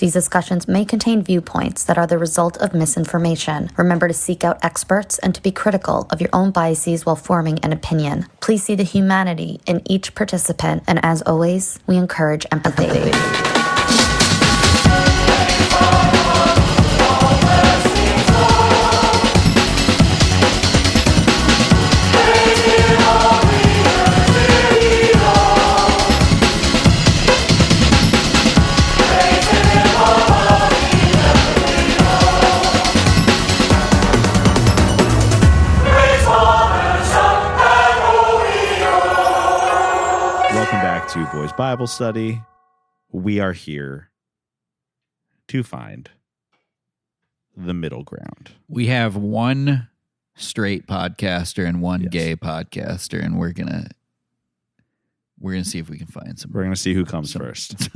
These discussions may contain viewpoints that are the result of misinformation. Remember to seek out experts and to be critical of your own biases while forming an opinion. Please see the humanity in each participant, and as always, we encourage empathy. To Boys Bible Study. We are here to find the middle ground. We have one straight podcaster and one gay podcaster, and we're gonna see if we can find some. We're gonna see who comes first.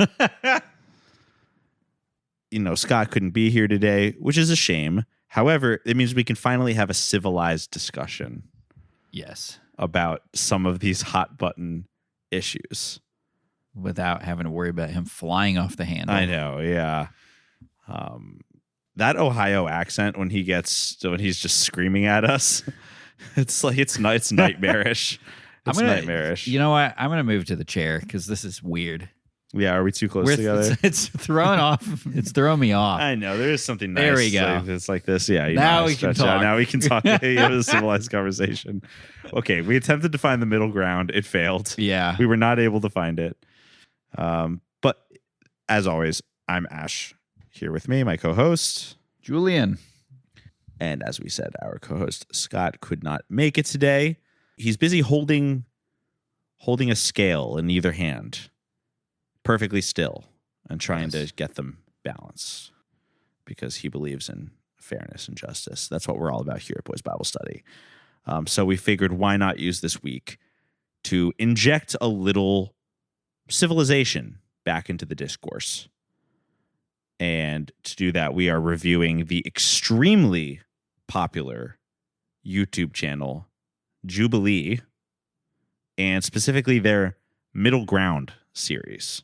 Scott couldn't be here today, which is a shame. However, it means we can finally have a civilized discussion. Yes, about some of these hot button issues without having to worry about him flying off the handle. I know, yeah. That Ohio accent when he's just screaming at us, it's nightmarish. Nightmarish. You know what? I'm gonna move to the chair because this is weird. Yeah, are we too close together? It's throwing off. It's throwing me off. I know there is something nice. There we go. It's like this. Yeah. Now we can talk. Now we can talk. It was a civilized conversation. Okay, we attempted to find the middle ground. It failed. Yeah, we were not able to find it. But as always, I'm Ash. Here with me, my co-host Julian, and as we said, our co-host Scott could not make it today. He's busy holding a scale in either hand, perfectly still, and trying to get them balanced because he believes in fairness and justice. That's what we're all about here at Boys Bible Study. So we figured, why not use this week to inject a little civilization back into the discourse. And to do that, we are reviewing the extremely popular YouTube channel Jubilee, and specifically their Middle Ground series.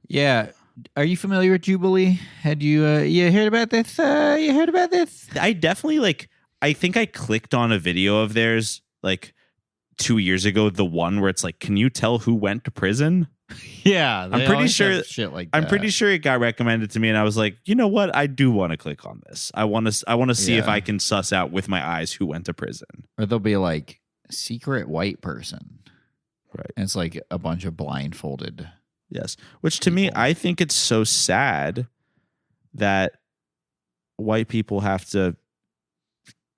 Yeah. Are you familiar with Jubilee? Had you heard about this? You heard about this? I definitely I think I clicked on a video of theirs 2 years ago, the one where it's like, can you tell who went to prison? Yeah, I'm pretty sure shit like that. I'm pretty sure it got recommended to me, and I was like, you know what? I do want to click on this. I want to see if I can suss out with my eyes who went to prison. Or they'll be like secret white person, right? And it's like a bunch of blindfolded. Yes, which to me, I think it's so sad that white people have to,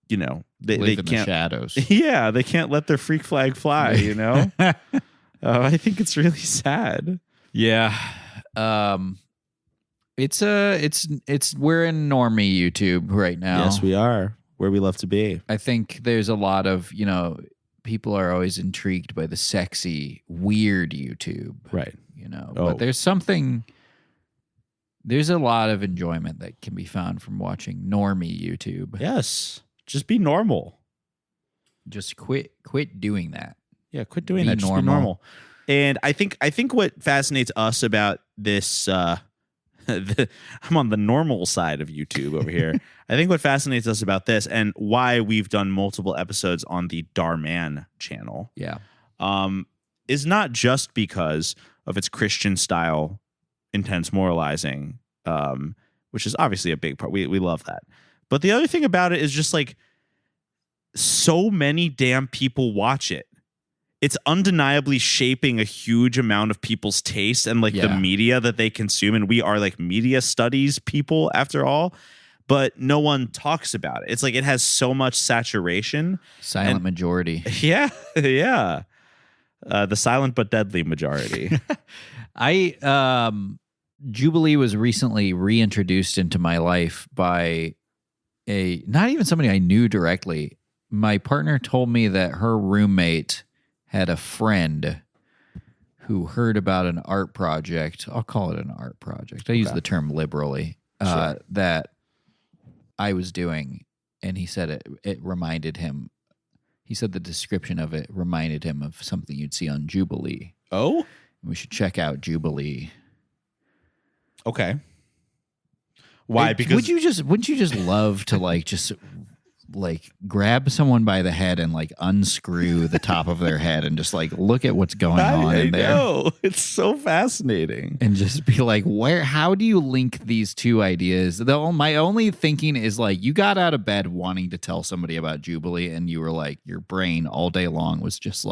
they live in can't, the shadows. Yeah, they can't let their freak flag fly. I think it's really sad. Yeah, it's we're in normie YouTube right now. Yes, we are where we love to be. I think there's a lot of people are always intrigued by the sexy, weird YouTube, right? But there's a lot of enjoyment that can be found from watching normie YouTube. Yes, just be normal. Just quit doing that. Yeah, quit doing that. Just be normal. And I think what fascinates us about this, I'm on the normal side of YouTube over here. I think what fascinates us about this and why we've done multiple episodes on the Dhar Mann channel, is not just because of its Christian style, intense moralizing, which is obviously a big part. We love that. But the other thing about it is just so many damn people watch it. It's undeniably shaping a huge amount of people's taste and the media that they consume. And we are media studies people after all, but no one talks about it. It's it has so much saturation. Silent majority. Yeah. Yeah. The silent but deadly majority. Jubilee was recently reintroduced into my life by not even somebody I knew directly. My partner told me that her roommate had a friend who heard about an art project. I'll call it an art project. I use the term liberally. Sure. That I was doing, and he said it reminded him. He said the description of it reminded him of something you'd see on Jubilee. Oh? We should check out Jubilee. Okay. Why? Because wouldn't you just love to just grab someone by the head and unscrew the top of their head and just look at what's going on in there? No, it's so fascinating. And just be like, how do you link these two ideas? My only thinking is you got out of bed wanting to tell somebody about Jubilee, and you were your brain all day long was just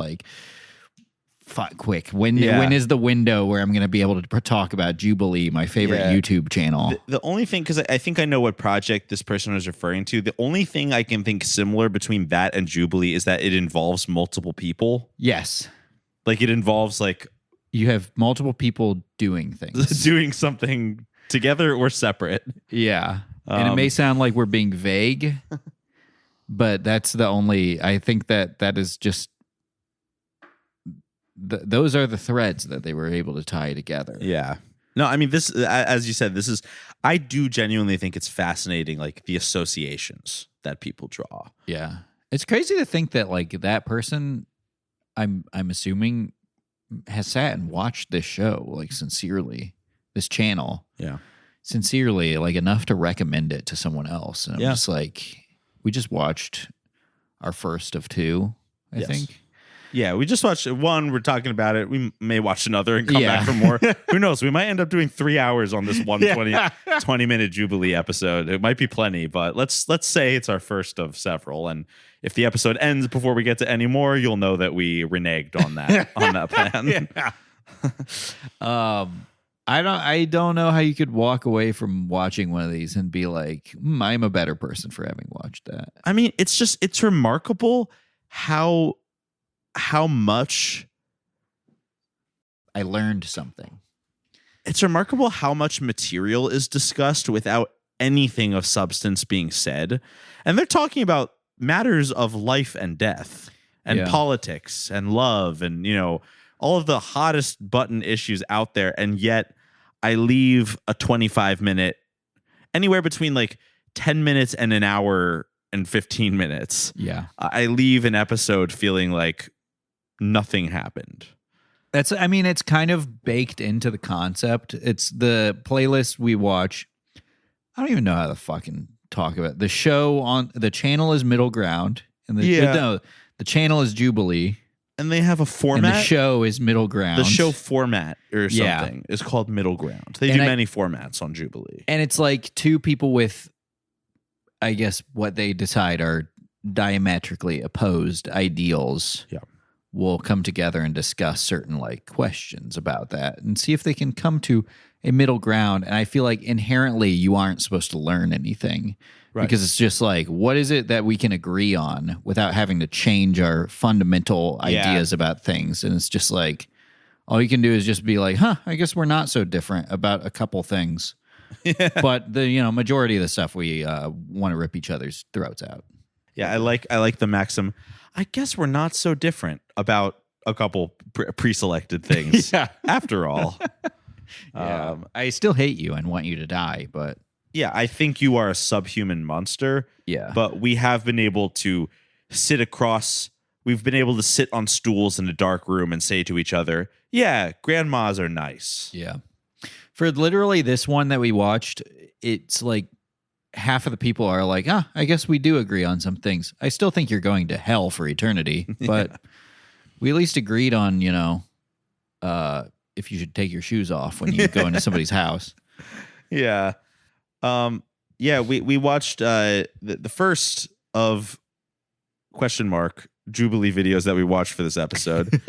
fuck, quick. When is the window where I'm going to be able to talk about Jubilee, my favorite YouTube channel? The only thing, because I think I know what project this person was referring to. The only thing I can think similar between that and Jubilee is that it involves multiple people. Yes. It involves you have multiple people doing things. Doing something together or separate. Yeah. And it may sound like we're being vague, but that's the only, I think that is just, those are the threads that they were able to tie together. Yeah. No, I mean, this, as you said, I do genuinely think it's fascinating, the associations that people draw. Yeah. It's crazy to think that that person, I'm assuming, has sat and watched this show, sincerely, this channel. Yeah. Sincerely, enough to recommend it to someone else. And I'm just we just watched our first of two, I think. Yeah, we just watched one. We're talking about it. We may watch another and come back for more. Who knows? We might end up doing 3 hours on this 20-minute Jubilee episode. It might be plenty, but let's say it's our first of several. And if the episode ends before we get to any more, you'll know that we reneged on that plan. I don't know how you could walk away from watching one of these and be like, I'm a better person for having watched that. I mean, it's remarkable how much I learned something. It's remarkable how much material is discussed without anything of substance being said. And they're talking about matters of life and death and politics and love and, all of the hottest button issues out there. And yet I leave a 25-minute, anywhere between 10 minutes and an hour and 15 minutes. Yeah. I leave an episode feeling like nothing happened. It's kind of baked into the concept. It's the playlist we watch. I don't even know how to fucking talk about it. The show on the channel is Middle Ground, and the channel is Jubilee, and they have a format. And the show is Middle Ground. The show format or something is called Middle Ground. They do many formats on Jubilee, and it's two people with, I guess, what they decide are diametrically opposed ideals. Yeah. Will come together and discuss certain questions about that and see if they can come to a middle ground. And I feel like inherently you aren't supposed to learn anything because it's just what is it that we can agree on without having to change our fundamental ideas about things? And it's just all you can do is just be I guess we're not so different about a couple things. But the majority of the stuff we want to rip each other's throats out. Yeah, I like the maxim. I guess we're not so different about a couple pre-selected things. After all, I still hate you and want you to die, but I think you are a subhuman monster. Yeah, but we have been able to sit across. We've been able to sit on stools in a dark room and say to each other, "Yeah, grandmas are nice." Yeah, for literally this one that we watched, it's half of the people are I guess we do agree on some things. I still think you're going to hell for eternity, but we at least agreed on, if you should take your shoes off when you go into somebody's house. Yeah. We watched the first of Jubilee videos that we watched for this episode.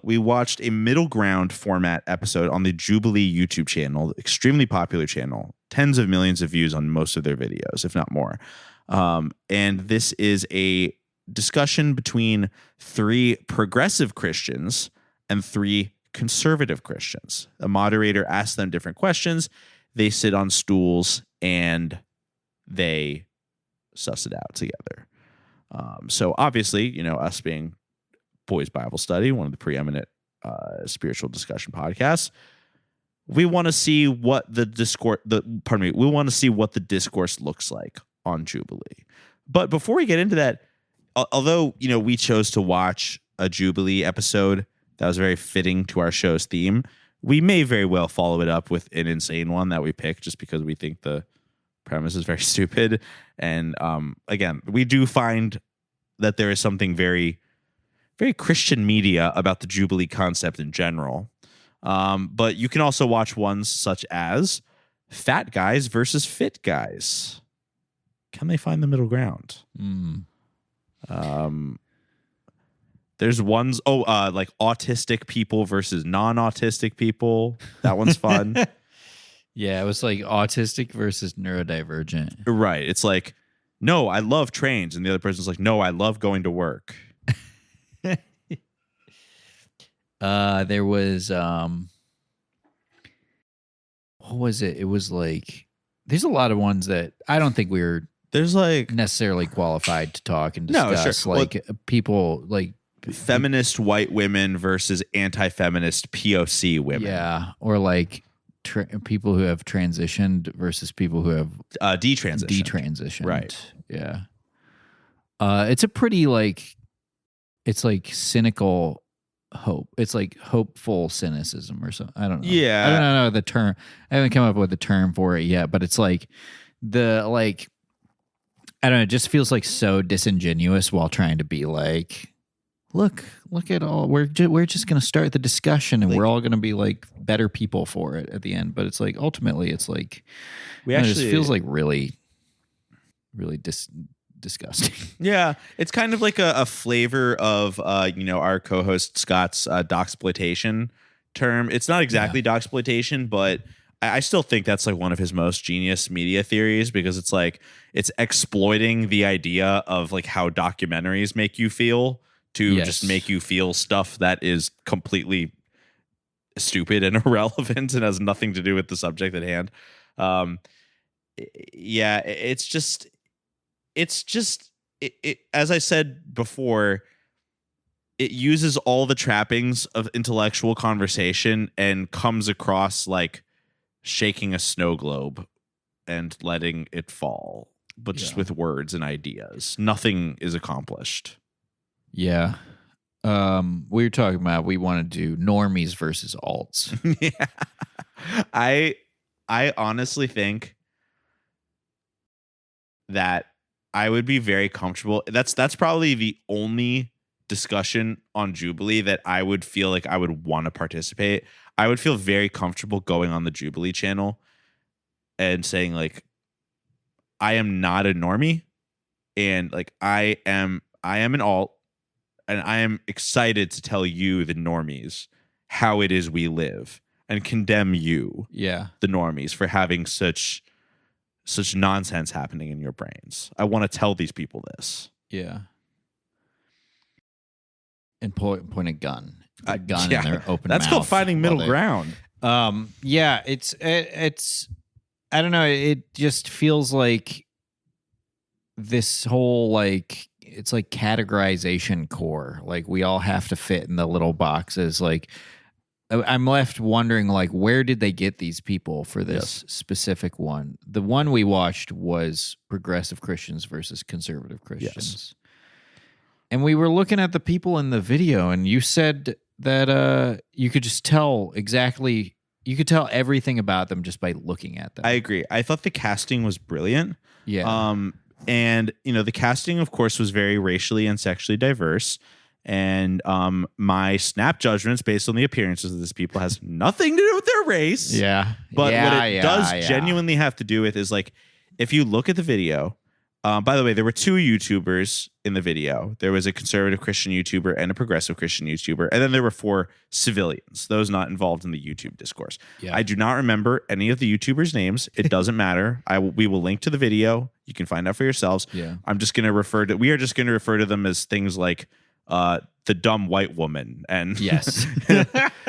We watched a middle ground format episode on the Jubilee YouTube channel, extremely popular channel, tens of millions of views on most of their videos, if not more. And this is a discussion between 3 progressive Christians and 3 conservative Christians. A moderator asks them different questions. They sit on stools and they suss it out together. So obviously, us being Boys Bible Study, one of the preeminent spiritual discussion podcasts, we want to see what the discourse. We want to see what the discourse looks like on Jubilee. But before we get into that, although we chose to watch a Jubilee episode that was very fitting to our show's theme, we may very well follow it up with an insane one that we picked just because we think the premise is very stupid. And again, we do find that there is something very, very Christian media about the Jubilee concept in general. But you can also watch ones such as fat guys versus fit guys. Can they find the middle ground? There's ones, like autistic people versus non-autistic people. That one's fun. Yeah, it was like autistic versus neurodivergent. Right. It's like, no, I love trains. And the other person's like, no, I love going to work. There was, what was it? It was like, there's a lot of ones that I don't think there's like necessarily qualified to talk and discuss. No, sure. Like people like feminist white women versus anti-feminist POC women. Yeah. Or like people who have transitioned versus people who have detransitioned. Right. Yeah. It's a pretty like, it's like cynical hope. It's like hopeful cynicism or something. I don't know. Yeah. I don't know the term. I haven't come up with the term for it yet, but it's like I don't know. It just feels like so disingenuous while trying to be like, look at all. We're just going to start the discussion and we're all going to be like better people for it at the end. But it's like ultimately, it's like it just feels like really, really disgusting. Yeah, it's kind of like a flavor of our co-host Scott's doxploitation term. It's not exactly doxploitation, but I still think that's like one of his most genius media theories, because it's like it's exploiting the idea of like how documentaries make you feel to just make you feel stuff that is completely stupid and irrelevant and has nothing to do with the subject at hand. It's just as I said before, it uses all the trappings of intellectual conversation and comes across like shaking a snow globe and letting it fall, but just with words and ideas. Nothing is accomplished. Yeah. We were talking about we want to do normies versus alts. Yeah. I honestly think that I would be very comfortable. That's probably the only discussion on Jubilee that I would feel like I would want to participate. I would feel very comfortable going on the Jubilee channel and saying like, I am not a normie, and like I am an alt, and I am excited to tell you, the normies, how it is we live, and condemn you, the normies, for having such nonsense happening in your brains. I want to tell these people this. Yeah. And point a gun in their open That's mouth. called finding middle ground. It's I don't know. It just feels like this whole like it's like categorization core. Like we all have to fit in the little boxes. Like I'm left wondering, like, where did they get these people for this specific one? The one we watched was progressive Christians versus conservative Christians. Yes. And we were looking at the people in the video, and you said that you could just tell exactly, you could tell everything about them just by looking at them. I agree. I thought the casting was brilliant. Yeah. And, the casting, of course, was very racially and sexually diverse. And my snap judgments based on the appearances of these people has nothing to do with their race. Yeah. But what it does genuinely have to do with is, like, if you look at the video, by the way, there were two YouTubers in the video. There was a conservative Christian YouTuber and a progressive Christian YouTuber. And then there were 4 civilians, those not involved in the YouTube discourse. Yeah. I do not remember any of the YouTubers' names. It doesn't matter. We will link to the video. You can find out for yourselves. Yeah. We are just going to refer to them as things like the dumb white woman, and yes.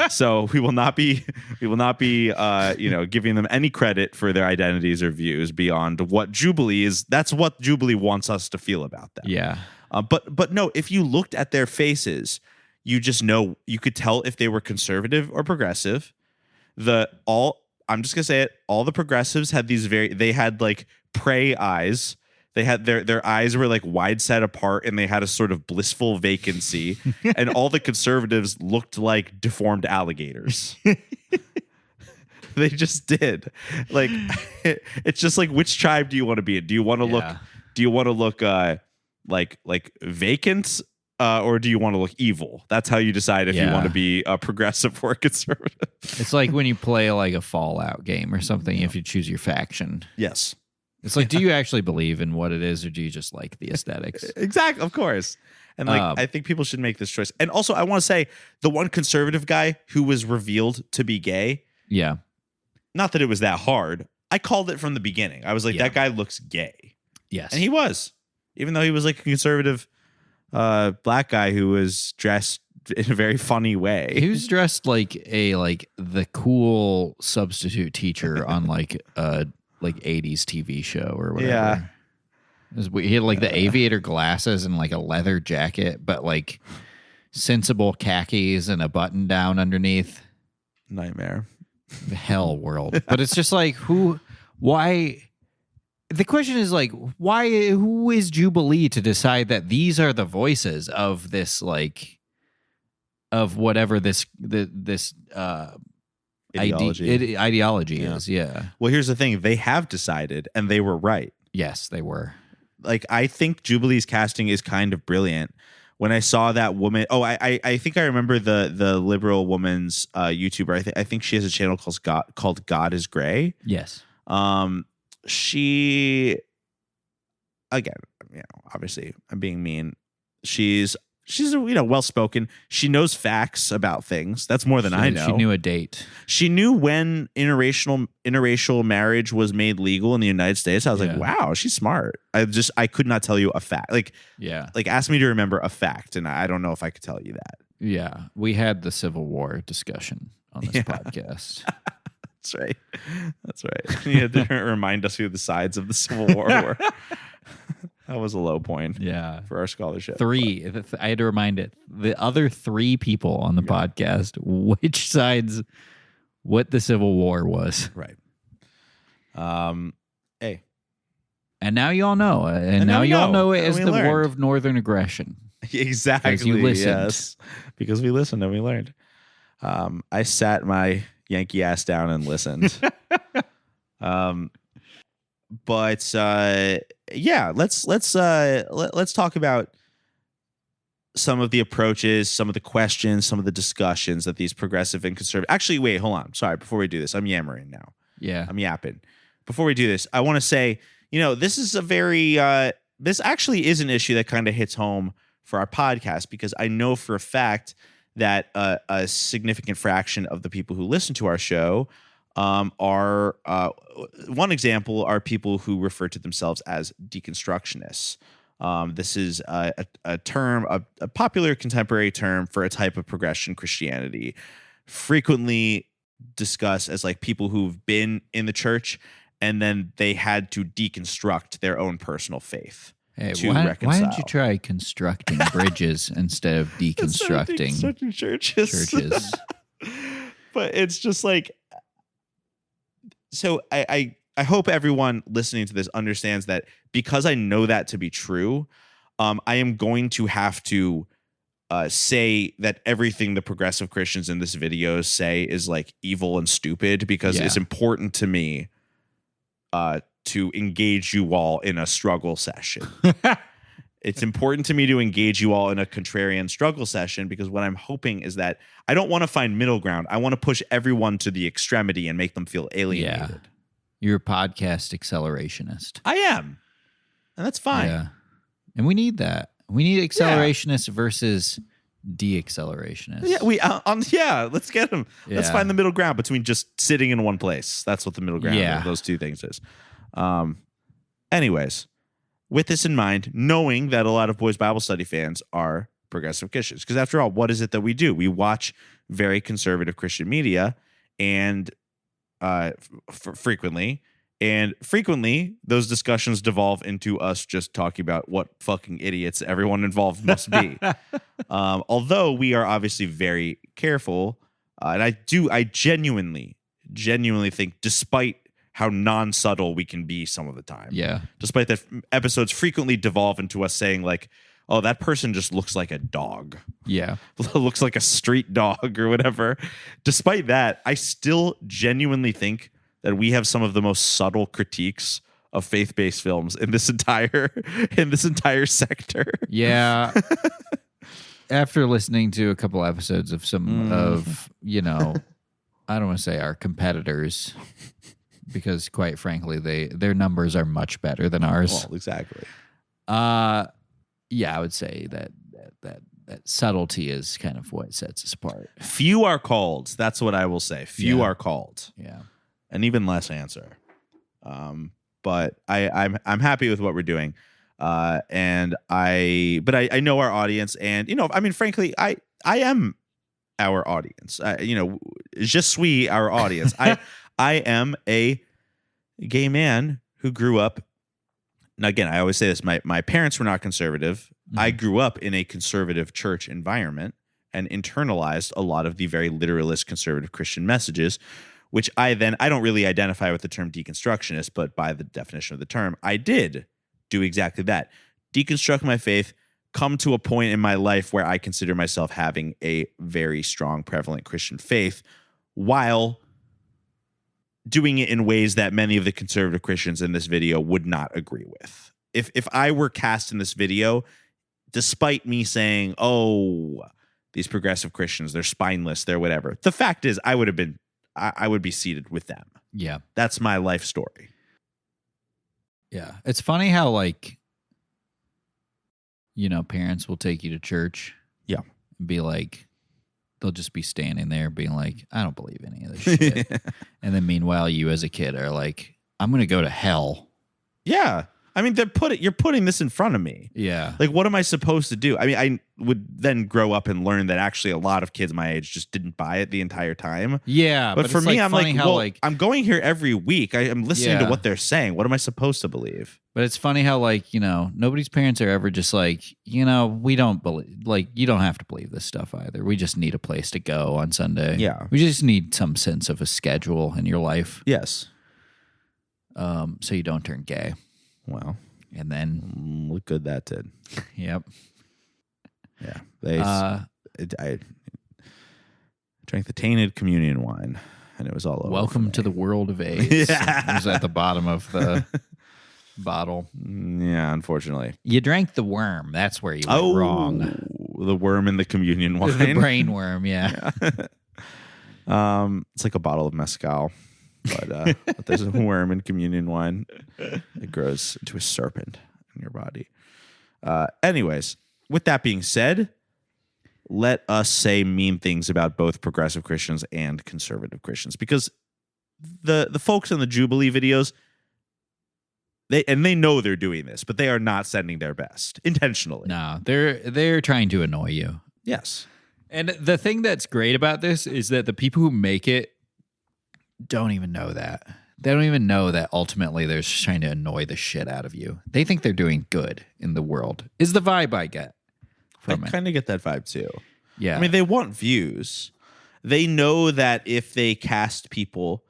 So we will not be giving them any credit for their identities or views beyond what Jubilee is. That's what Jubilee wants us to feel about them. Yeah. But no, if you looked at their faces, you could tell if they were conservative or progressive. I'm just gonna say it. All the progressives had they had like prey eyes. They had their eyes were like wide set apart, and they had a sort of blissful vacancy. And all the conservatives looked like deformed alligators. They just did. Like, it's just like, which tribe do you want to be in? Do you want to look? Do you want to look like vacant, or do you want to look evil? That's how you decide if you want to be a progressive or a conservative. It's like when you play like a Fallout game or something. If you choose your faction, yes. It's like, do you actually believe in what it is, or do you just like the aesthetics? Exactly, of course. And like, I think people should make this choice. And also, I want to say, the one conservative guy who was revealed to be gay. Yeah. Not that it was that hard. I called it from the beginning. I was like, that guy looks gay. Yes. And he was. Even though he was like a conservative black guy who was dressed in a very funny way. He was dressed like the cool substitute teacher on like 80s TV show or whatever. Yeah. He had like the aviator glasses and like a leather jacket, but like sensible khakis and a button down underneath. Nightmare. Hell world. But it's just like, why? The question is like, who is Jubilee to decide that these are the voices of this, like, of whatever this ideology is. Yeah. Well, here's the thing. They have decided, and they were right. Yes, they were. Like, I think Jubilee's casting is kind of brilliant. When I saw that woman, I think I remember the liberal woman's YouTuber. I think she has a channel called God is Gray. Yes. She, again, obviously I'm being mean. She's well spoken. She knows facts about things. That's more than I know. She knew a date. She knew when interracial marriage was made legal in the United States. I was like, wow, she's smart. I could not tell you a fact. Like ask me to remember a fact, and I don't know if I could tell you that. Yeah, we had the Civil War discussion on this podcast. That's right. You had to remind us who the sides of the Civil War were. That was a low point. For our scholarship. I had to remind the other three people on the podcast which sides, what the Civil War was. Right. Hey. And now you all know. And now you all know it as the War of Northern Aggression. Exactly. Because you listened. Yes. Because we listened and we learned. I sat my Yankee ass down and listened. But let's talk about some of the approaches, some of the questions, some of the discussions that these progressive and conservative. Actually, wait, hold on. Sorry, before we do this, I'm yammering now. Yeah, I'm yapping. Before we do this, I want to say, this is a very this actually is an issue that kind of hits home for our podcast, because I know for a fact that a significant fraction of the people who listen to our show are one example are people who refer to themselves as deconstructionists. This is a term, a popular contemporary term for a type of progression Christianity, frequently discussed as like people who've been in the church and then they had to deconstruct their own personal faith. Hey, why don't you try constructing bridges instead of deconstructing churches? But it's just like, so I hope everyone listening to this understands that because I know that to be true, I am going to have to say that everything the progressive Christians in this video say is like evil and stupid, because it's important to me to engage you all in a struggle session. It's important to me to engage you all in a contrarian struggle session, because what I'm hoping is that I don't want to find middle ground. I want to push everyone to the extremity and make them feel alienated. Yeah. You're a podcast accelerationist. I am. And that's fine. Yeah. And we need that. We need accelerationists versus de-accelerationists. Yeah, let's get them. Yeah. Let's find the middle ground between just sitting in one place. That's what the middle ground of those two things is. Anyways, with this in mind, knowing that a lot of Boys Bible Study fans are progressive Christians, because after all, what is it that we do? We watch very conservative Christian media, and frequently those discussions devolve into us just talking about what fucking idiots everyone involved must be. Although we are obviously very careful, and I genuinely think, despite how non-subtle we can be some of the time. Yeah. Despite that episodes frequently devolve into us saying like, oh, that person just looks like a dog. Yeah. Looks like a street dog or whatever. Despite that, I still genuinely think that we have some of the most subtle critiques of faith-based films in this entire sector. Yeah. After listening to a couple episodes of some of, I don't want to say our competitors, because quite frankly, their numbers are much better than ours. Well, exactly. Yeah, I would say that subtlety is kind of what sets us apart. Few are called. That's what I will say. Few are called. Yeah. And even less answer. But I'm happy with what we're doing. And I know our audience, and frankly, I am our audience. Je suis our audience. I am a gay man who grew up. Now, again, I always say this: my parents were not conservative. Mm-hmm. I grew up in a conservative church environment and internalized a lot of the very literalist conservative Christian messages, which I don't really identify with the term deconstructionist, but by the definition of the term, I did do exactly that. Deconstruct my faith, come to a point in my life where I consider myself having a very strong, prevalent Christian faith, while doing it in ways that many of the conservative Christians in this video would not agree with. If I were cast in this video, despite me saying, oh, these progressive Christians, they're spineless, they're whatever, the fact is I would be seated with them. Yeah. That's my life story. Yeah. It's funny how, parents will take you to church. Yeah. And be like, they'll just be standing there being like, I don't believe any of this shit. And then meanwhile, you as a kid are like, I'm going to go to hell. Yeah. I mean, you're putting this in front of me. Yeah. Like, what am I supposed to do? I mean, I would then grow up and learn that actually a lot of kids my age just didn't buy it the entire time. Yeah. But for me, I'm like, well, I'm going here every week. I'm listening to what they're saying. What am I supposed to believe? But it's funny how, nobody's parents are ever just like, we don't believe, you don't have to believe this stuff either. We just need a place to go on Sunday. Yeah. We just need some sense of a schedule in your life. Yes. So you don't turn gay. Well, and then look good that did. Yep. Yeah. I drank the tainted communion wine, and it was all over. Welcome to the world of AIDS. Yeah. It was at the bottom of the bottle. Yeah, unfortunately. You drank the worm. That's where you went wrong. The worm in the communion wine. The brain worm, yeah. It's like a bottle of mezcal. But there's a worm in communion wine. It grows into a serpent in your body. Anyways, with that being said, let us say mean things about both progressive Christians and conservative Christians, because the folks in the Jubilee videos, they know they're doing this, but they are not sending their best intentionally. No, they're trying to annoy you. Yes. And the thing that's great about this is that the people who make it don't even know that. They don't even know that ultimately they're just trying to annoy the shit out of you. They think they're doing good in the world, is the vibe I get from it. I kind of get that vibe too. Yeah. I mean, they want views. They know that if they cast people,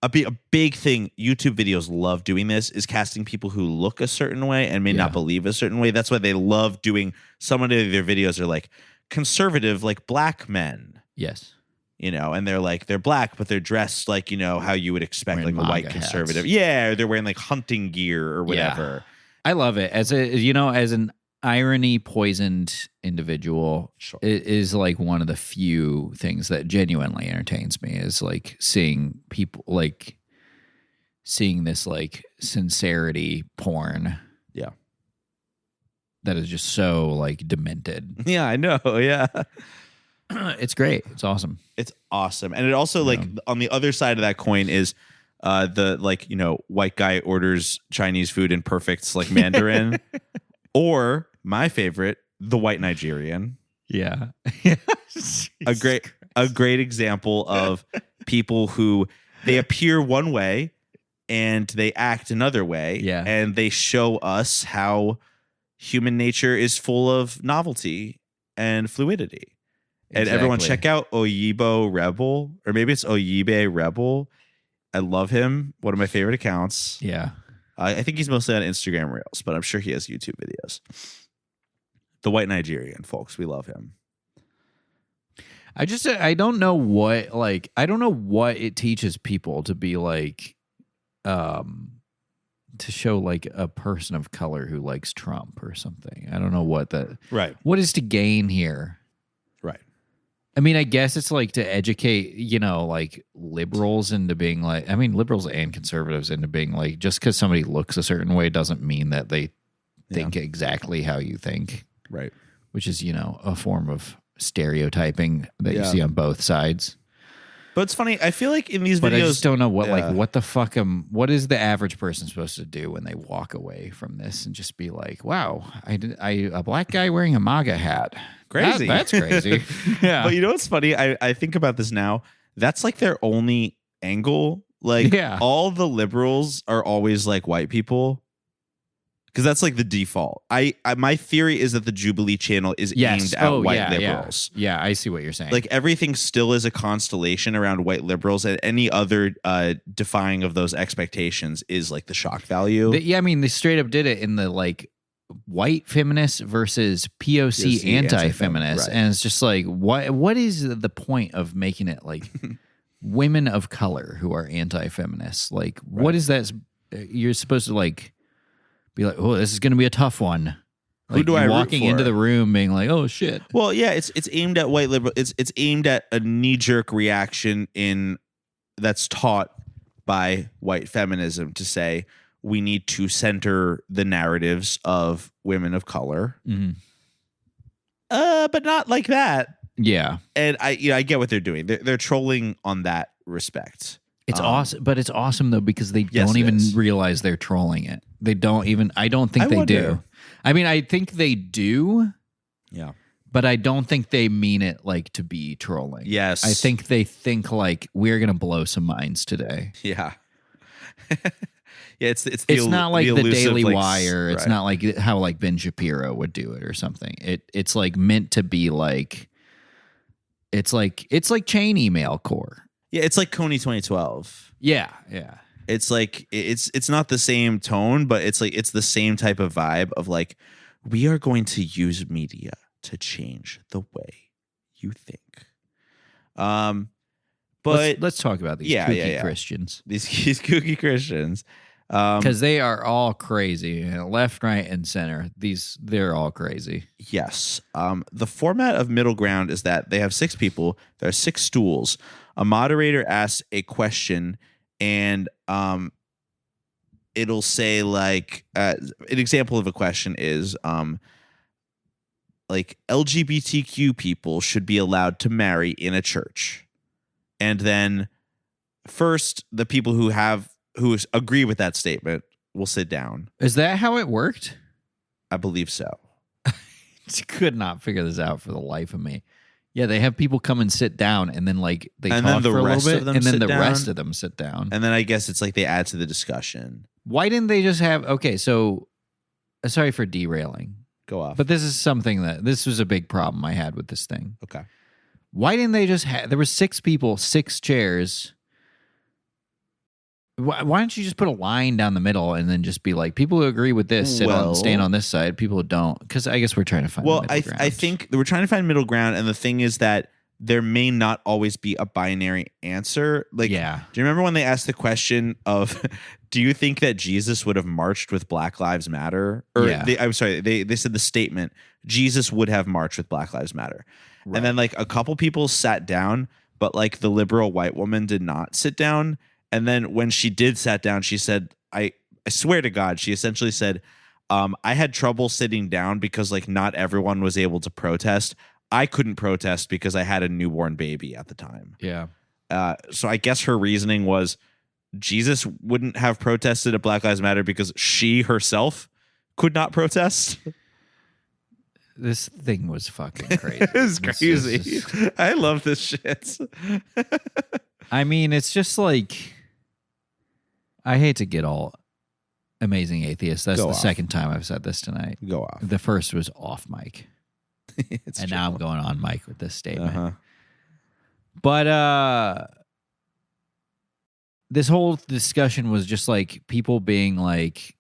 a big thing, YouTube videos love doing this, is casting people who look a certain way and may not believe a certain way. That's why they love doing, some of their videos are like conservative, like black men. Yes. And they're black, but they're dressed like, how you would expect wearing like a white MAGA conservative. hats. Yeah, they're wearing like hunting gear or whatever. I love it. As an irony poisoned individual, Sure. It is like one of the few things that genuinely entertains me, is like seeing people, like seeing this like sincerity porn. Yeah. That is just so like demented. Yeah, I know. Yeah. It's great. It's awesome. It's awesome. And it also on the other side of that coin is the white guy orders Chinese food in perfect like Mandarin, or my favorite, the white Nigerian. Yeah. a great example of people who they appear one way and they act another way. Yeah. And they show us how human nature is full of novelty and fluidity. And everyone check out Oyibo Rebel, or maybe it's Oyibe Rebel. I love him. One of my favorite accounts. Yeah. I think he's mostly on Instagram Reels, but I'm sure he has YouTube videos. The white Nigerian, folks. We love him. I don't know what it teaches people to be like, to show like a person of color who likes Trump or something. I don't know what what is to gain here. Right. I mean, I guess it's like to educate, like liberals into being like, liberals and conservatives into being like, just because somebody looks a certain way doesn't mean that they think exactly how you think. Right. Which is, a form of stereotyping that you see on both sides. But it's funny. I feel like in these videos, but I just don't know what the fuck what is the average person supposed to do when they walk away from this and just be like, wow, a black guy wearing a MAGA hat. Crazy. That's crazy. Yeah. But you know what's funny? I think about this now. That's like their only angle. Like all the liberals are always like white people. Because that's like the default. My theory is that the Jubilee channel is aimed at white liberals. Yeah, I see what you're saying. Like everything still is a constellation around white liberals, and any other defying of those expectations is like the shock value. They straight up did it in the like white feminists versus POC anti-feminists, and it's just like what is the point of making it like women of color who are anti-feminists? Like what is that? You're supposed to like. Be like, oh, this is going to be a tough one. Like, who do I root walking for? Into the room being like, oh shit. Well, yeah, it's aimed at white liberal. It's aimed at a knee jerk reaction that's taught by white feminism to say we need to center the narratives of women of color, but not like that. Yeah, and I get what they're doing. They're trolling on that respect. It's awesome, but it's awesome though because they don't even realize they're trolling it. They don't even. I don't think they do. I mean, I think they do. Yeah, but I don't think they mean it like to be trolling. Yes, I think they think like we're gonna blow some minds today. Yeah, yeah. It's not like the Daily like, Wire. It's not like how like Ben Shapiro would do it or something. It's like meant to be like. It's like chain email core. Yeah, it's like Coney 2012. Yeah. It's like it's not the same tone, but it's like it's the same type of vibe of like we are going to use media to change the way you think. But let's talk about these kooky Christians. These kooky Christians, because they are all crazy, left, right, and center. They're all crazy. Yes. The format of Middle Ground is that they have 6 people. There are 6 stools. A moderator asks a question, and it'll say like an example of a question is like LGBTQ people should be allowed to marry in a church, and then first the people who agree with that statement will sit down. Is that how it worked? I believe so. Could not figure this out for the life of me. Yeah, they have people come and sit down, and then like they talk for a little bit, and then the rest of them sit down. And then I guess it's like they add to the discussion. Why didn't they just have? Okay, so sorry for derailing. Go off. But this is something this was a big problem I had with this thing. Okay. Why didn't they just have? There were 6 people, 6 chairs. Why don't you just put a line down the middle and then just be like, people who agree with this stand on this side, people who don't? Because I guess we're trying to find middle ground. I think we're trying to find middle ground, and the thing is that there may not always be a binary answer. Like, do you remember when they asked the question of, do you think that Jesus would have marched with Black Lives Matter? Or they said the statement, Jesus would have marched with Black Lives Matter. Right. And then like a couple people sat down, but like the liberal white woman did not sit down. And then when she did sat down, she said, I swear to God, she essentially said, I had trouble sitting down because like not everyone was able to protest. I couldn't protest because I had a newborn baby at the time. Yeah. So I guess her reasoning was Jesus wouldn't have protested at Black Lives Matter because she herself could not protest. This thing was fucking crazy. It was crazy. I love this shit. I mean, it's just like, I hate to get all amazing atheist. That's the second time I've said this tonight. Go off. The first was off mic. And now I'm going on mic with this statement. Uh-huh. But this whole discussion was just like people being like,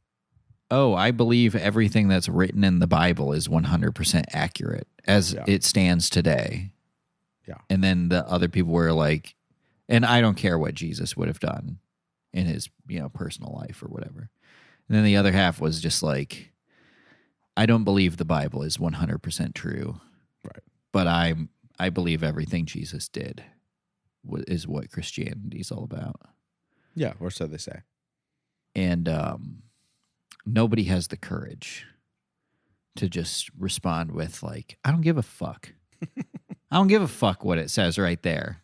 oh, I believe everything that's written in the Bible is 100% accurate as it stands today. Yeah. And then the other people were like, and I don't care what Jesus would have done in his, personal life or whatever. And then the other half was just like, I don't believe the Bible is 100% true. Right. But I believe everything Jesus did is what Christianity is all about. Yeah, or so they say. And nobody has the courage to just respond with like, I don't give a fuck. I don't give a fuck what it says right there.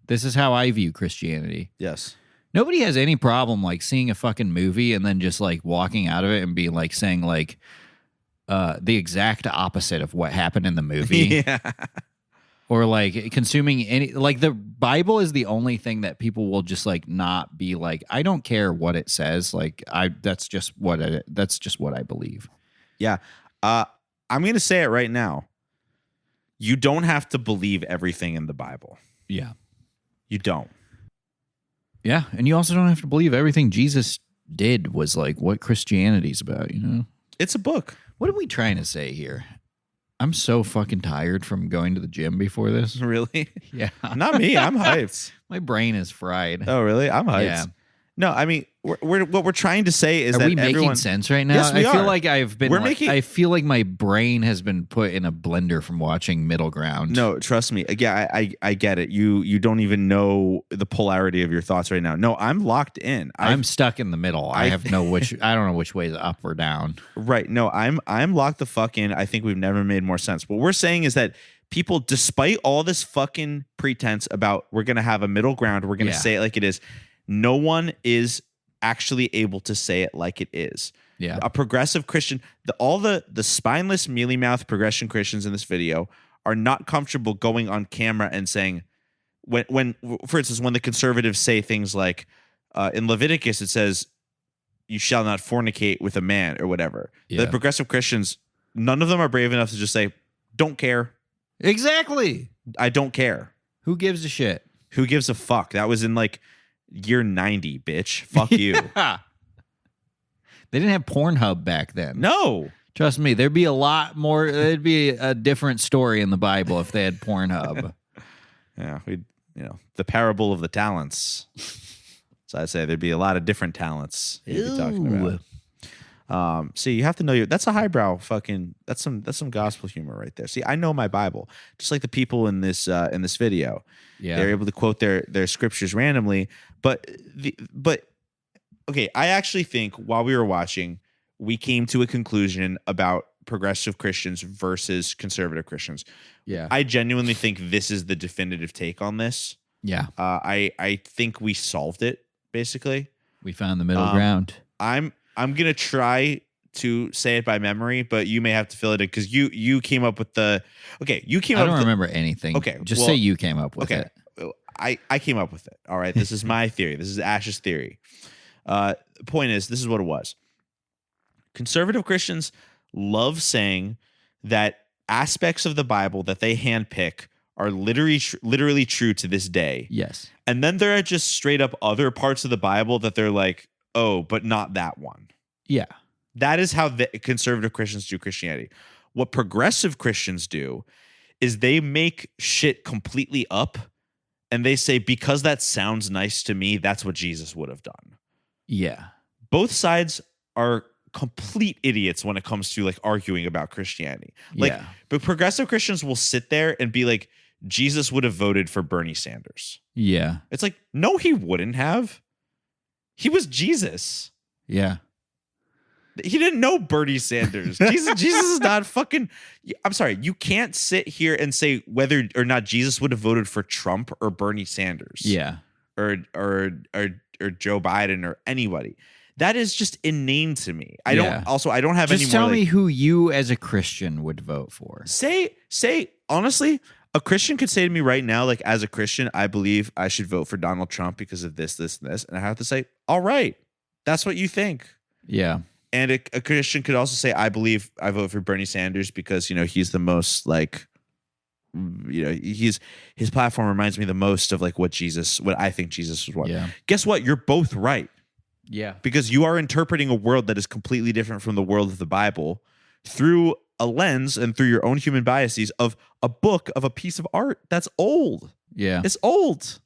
This is how I view Christianity. Yes. Nobody has any problem like seeing a fucking movie and then just like walking out of it and being like saying like the exact opposite of what happened in the movie. Yeah. Or like consuming any, like the Bible is the only thing that people will just like not be like, I don't care what it says. Like that's just what I believe. Yeah. I'm going to say it right now. You don't have to believe everything in the Bible. Yeah. You don't. Yeah. And you also don't have to believe everything Jesus did was like what Christianity's about, It's a book. What are we trying to say here? I'm so fucking tired from going to the gym before this. Really? Yeah. Not me. I'm hyped. My brain is fried. Oh, really? I'm hyped. Yeah. No, I mean, what we're trying to say is Are that we making sense right now? Yes, we I feel are. like I've been. I feel like my brain has been put in a blender from watching Middle Ground. No, trust me. Again, I get it. You don't even know the polarity of your thoughts right now. No, I'm locked in. I'm stuck in the middle. I have no which. I don't know which way is up or down. Right. No, I'm locked the fuck in. I think we've never made more sense. What we're saying is that people, despite all this fucking pretense about we're gonna have a middle ground, we're gonna say it like it is. No one is actually able to say it like it is. Yeah. A progressive Christian, all the spineless, mealy-mouthed progression Christians in this video are not comfortable going on camera and saying, when for instance, when the conservatives say things like, in Leviticus, it says, you shall not fornicate with a man or whatever. Yeah. The progressive Christians, none of them are brave enough to just say, don't care. Exactly. I don't care. Who gives a shit? Who gives a fuck? That was in like year 90, bitch. Fuck you. Yeah. They didn't have Pornhub back then. No. Trust me, there'd be a lot more. There'd be a different story in the Bible if they had Pornhub. Yeah, the parable of the talents. So I'd say there'd be a lot of different talents you'd be talking about. See, you have to know that's a highbrow fucking. That's some gospel humor right there. See, I know my Bible, just like the people in this video. Yeah, they're able to quote their scriptures randomly. But okay, I actually think while we were watching, we came to a conclusion about progressive Christians versus conservative Christians. Yeah, I genuinely think this is the definitive take on this. Yeah, I think we solved it. Basically, we found the middle ground. I'm gonna try to say it by memory, but you may have to fill it in because you came up with the. Okay, you came. I up don't with remember anything. Okay, just say you came up with it. I came up with it. All right, this is my theory. This is Ash's theory. The point is, this is what it was. Conservative Christians love saying that aspects of the Bible that they handpick are literally true to this day. Yes. And then there are just straight up other parts of the Bible that they're like, oh, but not that one. Yeah. That is how the conservative Christians do Christianity. What progressive Christians do is they make shit completely up and they say, because that sounds nice to me, that's what Jesus would have done. Yeah. Both sides are complete idiots when it comes to like arguing about Christianity. Like, but progressive Christians will sit there and be like, Jesus would have voted for Bernie Sanders. Yeah. It's like, no, he wouldn't have. He was Jesus. Yeah. He didn't know Bernie Sanders. Jesus is not fucking. I'm sorry. You can't sit here and say whether or not Jesus would have voted for Trump or Bernie Sanders. Yeah. Or Joe Biden or anybody. That is just inane to me. I don't have just any more. Just tell me who you as a Christian would vote for. Say honestly, a Christian could say to me right now, like, as a Christian, I believe I should vote for Donald Trump because of this, this, and this. And I have to say, all right, that's what you think. Yeah. And a Christian could also say, I believe I vote for Bernie Sanders because, he's the most like, his platform reminds me the most of like what I think Jesus was. Yeah. Guess what? You're both right. Yeah. Because you are interpreting a world that is completely different from the world of the Bible through a lens and through your own human biases of a book, of a piece of art that's old. Yeah. It's old.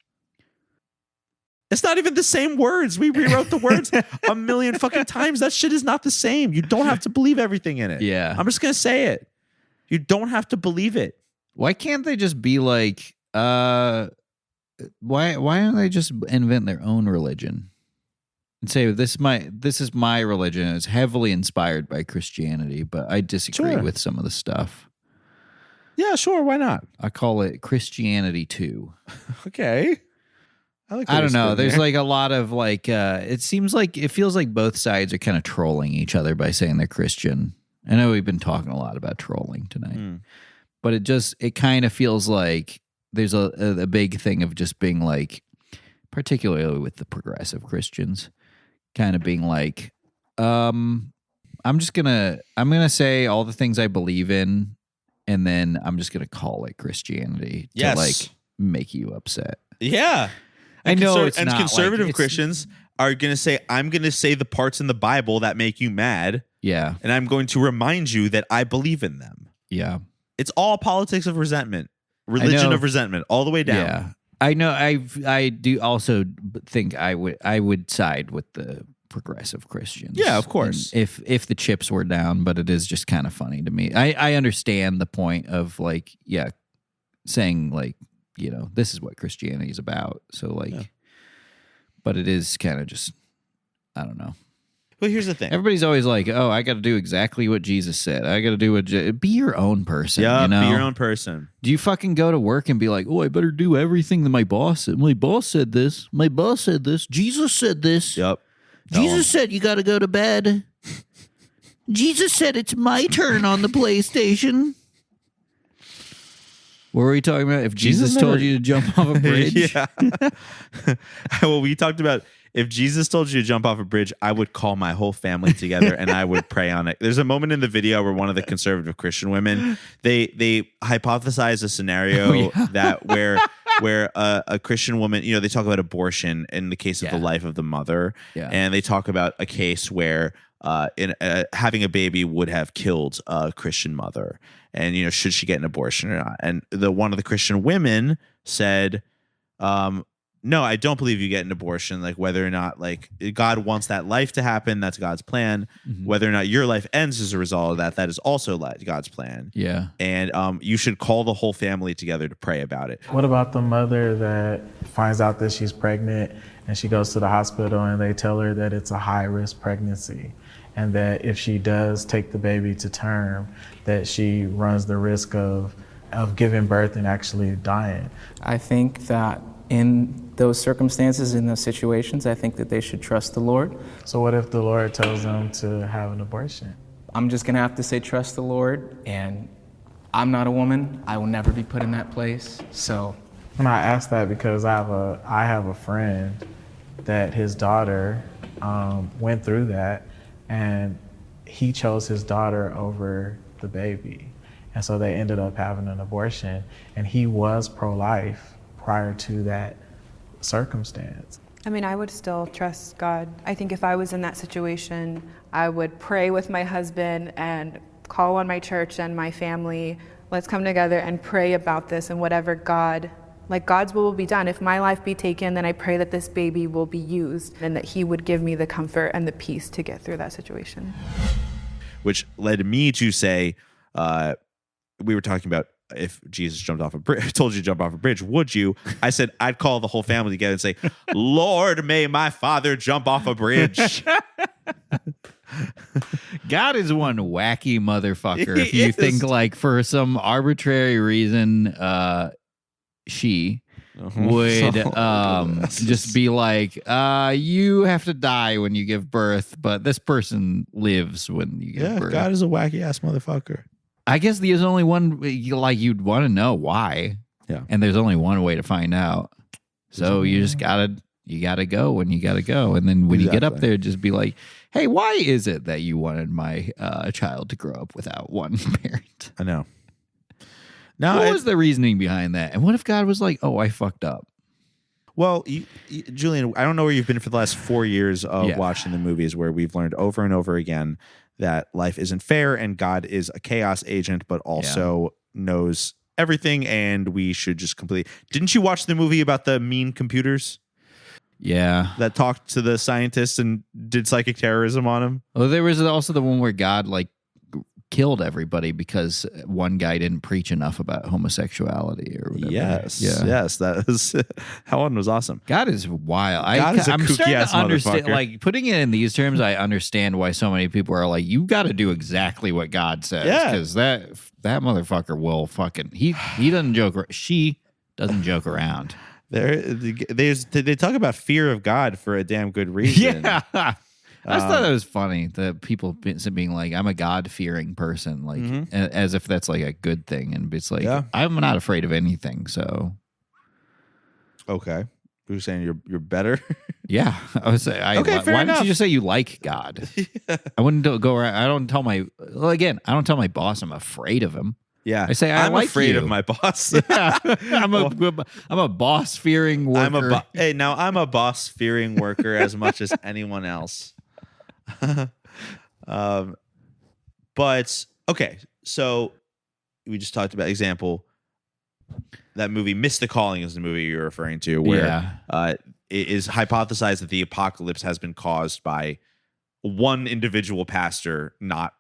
It's not even the same words. We rewrote the words a million fucking times. That shit is not the same. You don't have to believe everything in it. Yeah. I'm just going to say it. You don't have to believe it. Why can't they just be like, why don't they just invent their own religion and say this is my religion. It's heavily inspired by Christianity, but I disagree with some of the stuff. Yeah, sure. Why not? I call it Christianity 2. Okay. I don't know. There's like a lot of like, it feels like both sides are kind of trolling each other by saying they're Christian. I know we've been talking a lot about trolling tonight, but it kind of feels like there's a big thing of just being like, particularly with the progressive Christians, kind of being like, I'm gonna say all the things I believe in, and then I'm just gonna call it Christianity to like make you upset. Yeah, I know it's and not conservative like, Christians are gonna say, I'm gonna say the parts in the Bible that make you mad. Yeah, and I'm going to remind you that I believe in them. Yeah, it's all politics of resentment, religion of resentment, all the way down. Yeah, I know. I do also think I would side with the progressive Christians. Yeah, of course. And if the chips were down, but it is just kind of funny to me. I understand the point of like, yeah, saying like, you know, this is what Christianity is about. So like, but it is kind of just, I don't know. Well, here's the thing. Everybody's always like, oh, I got to do exactly what Jesus said. I got to do what... Be your own person, Yeah, you know? be your own person. Do you fucking go to work and be like, oh, I better do everything that my boss said? My boss said this. My boss said this. Jesus said this. Yep. Jesus said you got to go to bed. Jesus said it's my turn on the PlayStation. What were we talking about? If Jesus told you to jump off a bridge? Yeah. Well, we talked about... If Jesus told you to jump off a bridge, I would call my whole family together and I would pray on it. There's a moment in the video where one of the conservative Christian women, they hypothesize a scenario that where a Christian woman, you know, they talk about abortion in the case of the life of the mother, and they talk about a case where having a baby would have killed a Christian mother, and you know, should she get an abortion or not? And one of the Christian women said, no, I don't believe you get an abortion. Like whether or not like God wants that life to happen, that's God's plan. Mm-hmm. Whether or not your life ends as a result of that, that is also God's plan. Yeah. And you should call the whole family together to pray about it. What about the mother that finds out that she's pregnant and she goes to the hospital and they tell her that it's a high-risk pregnancy and that if she does take the baby to term, that she runs the risk of giving birth and actually dying? I think that in those circumstances, in those situations, I think that they should trust the Lord. So what if the Lord tells them to have an abortion? I'm just going to have to say trust the Lord, and I'm not a woman. I will never be put in that place, so. And I ask that because I have a friend that his daughter went through that, and he chose his daughter over the baby. And so they ended up having an abortion, and he was pro-life prior to that circumstance. I mean, I would still trust God. I think if I was in that situation, I would pray with my husband and call on my church and my family. Let's come together and pray about this, and whatever God's will be done. If my life be taken, then I pray that this baby will be used and that he would give me the comfort and the peace to get through that situation. Which led me to say, we were talking about if Jesus jumped off a bridge, told you to jump off a bridge, would you? I said, I'd call the whole family together and say, Lord, may my father jump off a bridge. God is one wacky motherfucker. If you think like for some arbitrary reason, she would just be like, you have to die when you give birth, but this person lives when you give birth. God is a wacky ass motherfucker. I guess there's only one, like, you'd want to know why. Yeah. And there's only one way to find out. So you just gotta go when you gotta go. And then when you get up there, just be like, hey, why is it that you wanted my child to grow up without one parent? I know. Now, What was the reasoning behind that? And what if God was like, oh, I fucked up? Well, Julian, I don't know where you've been for the last 4 years of watching the movies where we've learned over and over again that life isn't fair and God is a chaos agent, but also knows everything, and we should just completely... Didn't you watch the movie about the mean computers? Yeah. That talked to the scientists and did psychic terrorism on them? Oh, there was also the one where God killed everybody because one guy didn't preach enough about homosexuality or whatever. Yes. That one was awesome. God is wild. God is a I'm kooky starting ass to understand. motherfucker. Putting it in these terms, I understand why so many people are like, "You got to do exactly what God says," because that motherfucker will fucking he doesn't joke. She doesn't joke around. They talk about fear of God for a damn good reason. Yeah. I just thought that was funny that people being like, I'm a God-fearing person, as if that's like a good thing. And it's like, I'm not afraid of anything. So, okay, you're saying you're better. Yeah, I would say. Okay, fair why enough. don't you just say you like God? I wouldn't go around. I don't tell my boss I'm afraid of him. Yeah, I say I'm like afraid you. of my boss. Yeah. I'm a boss-fearing worker. I'm a boss-fearing worker as much as anyone else. But okay, so we just talked about example. That movie, Miss the Calling, is the movie you're referring to, where it is hypothesized that the apocalypse has been caused by one individual pastor not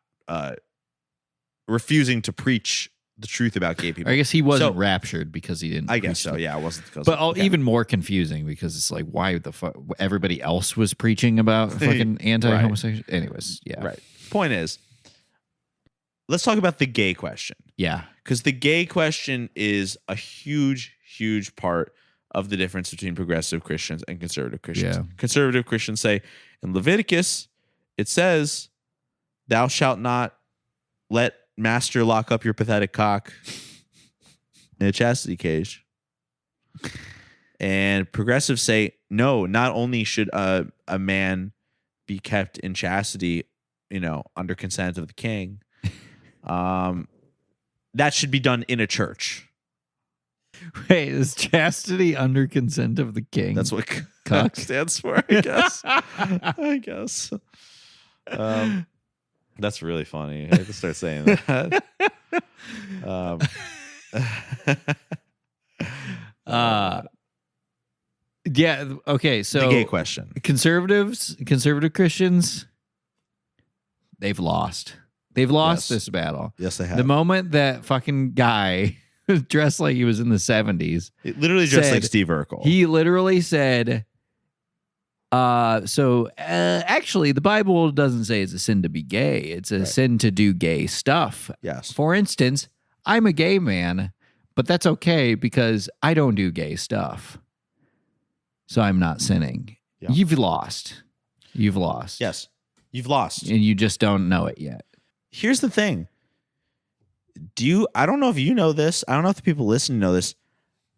refusing to preach the truth about gay people. I guess he wasn't raptured because he didn't. I guess so. Yeah, it wasn't because. But even more confusing because it's like, why the fuck everybody else was preaching about fucking anti-homosexual. Anyways, yeah. Right. Point is, let's talk about the gay question. Yeah, because the gay question is a huge, huge part of the difference between progressive Christians and conservative Christians. Yeah. Conservative Christians say in Leviticus, it says, "Thou shalt not let master lock up your pathetic cock in a chastity cage." And progressives say, no, not only should a man be kept in chastity, under consent of the king, that should be done in a church. Wait, is chastity under consent of the king? That's what cuck stands for, I guess. I guess. That's really funny. I have to start saying that. Yeah. Okay. So the gay question. Conservative Christians, they've lost. They've lost this battle. Yes, they have. The moment that fucking guy dressed like he was in the 70s. It literally dressed like Steve Urkel. He literally said, actually, the Bible doesn't say it's a sin to be gay. It's a sin to do gay stuff. Yes. For instance, I'm a gay man, but that's okay because I don't do gay stuff. So I'm not sinning. Yeah. You've lost. Yes. You've lost. And you just don't know it yet. Here's the thing. I don't know if you know this. I don't know if the people listening know this.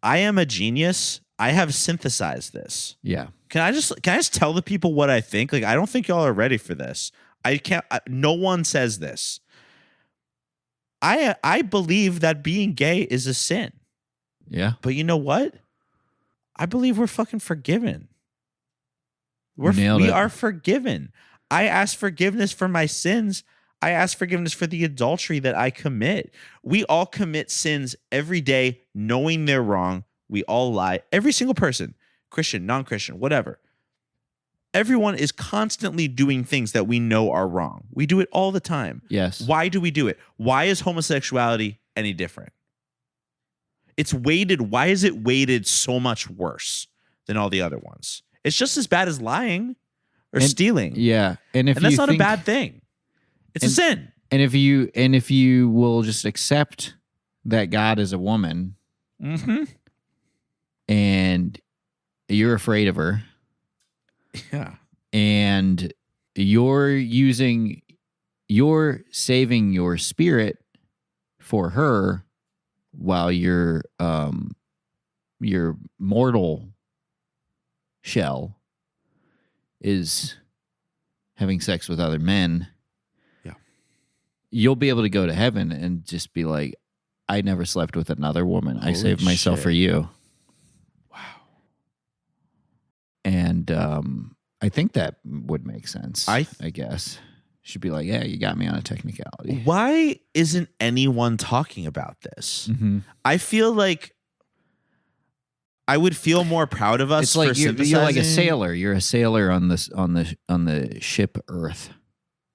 I am a genius. I have synthesized this. Yeah. Can I just tell the people what I think? I don't think y'all are ready for this. No one says this. I believe that being gay is a sin. Yeah. But you know what? I believe we're fucking forgiven. We are forgiven. I ask forgiveness for my sins. I ask forgiveness for the adultery that I commit. We all commit sins every day, knowing they're wrong. We all lie. Every single person, Christian, non-Christian, whatever. Everyone is constantly doing things that we know are wrong. We do it all the time. Yes. Why do we do it? Why is homosexuality any different? It's weighted. Why is it weighted so much worse than all the other ones? It's just as bad as lying or stealing. Yeah. And that's not a bad thing. It's a sin. And if you will just accept that God is a woman, and you're afraid of her, yeah, and you're saving your spirit for her while your mortal shell is having sex with other men, you'll be able to go to heaven and just be like, I never slept with another woman. I saved myself for you. And I think that would make sense. I guess. Should be like, yeah, you got me on a technicality. Why isn't anyone talking about this? Mm-hmm. I feel like I would feel more proud of us. It's like for you're like a sailor. You're a sailor on the ship Earth.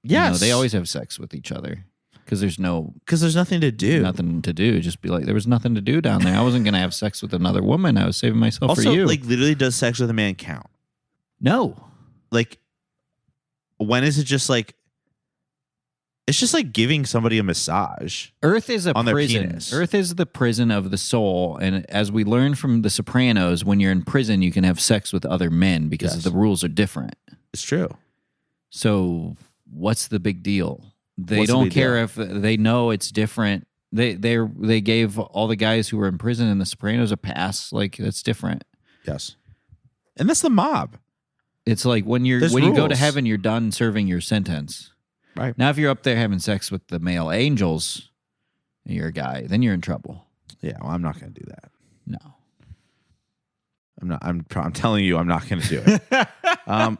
Yes, they always have sex with each other because there's nothing to do. Nothing to do. Just be like, there was nothing to do down there. I wasn't gonna have sex with another woman. I was saving myself also, for you. Like, literally, does sex with a man count? No. Like, when is it just like? It's just like giving somebody a massage. Earth is a on prison. Their penis. Earth is the prison of the soul. And as we learn from The Sopranos, when you're in prison, you can have sex with other men because the rules are different. It's true. So what's the big deal? They don't care if they know it's different. They gave all the guys who were in prison in The Sopranos a pass. Like, that's different. Yes. And that's the mob. It's like when you go to heaven, you're done serving your sentence. Right. Now, if you're up there having sex with the male angels and you're a guy, then you're in trouble. Yeah, well, I'm not going to do that. No. I'm telling you, I'm not going to do it.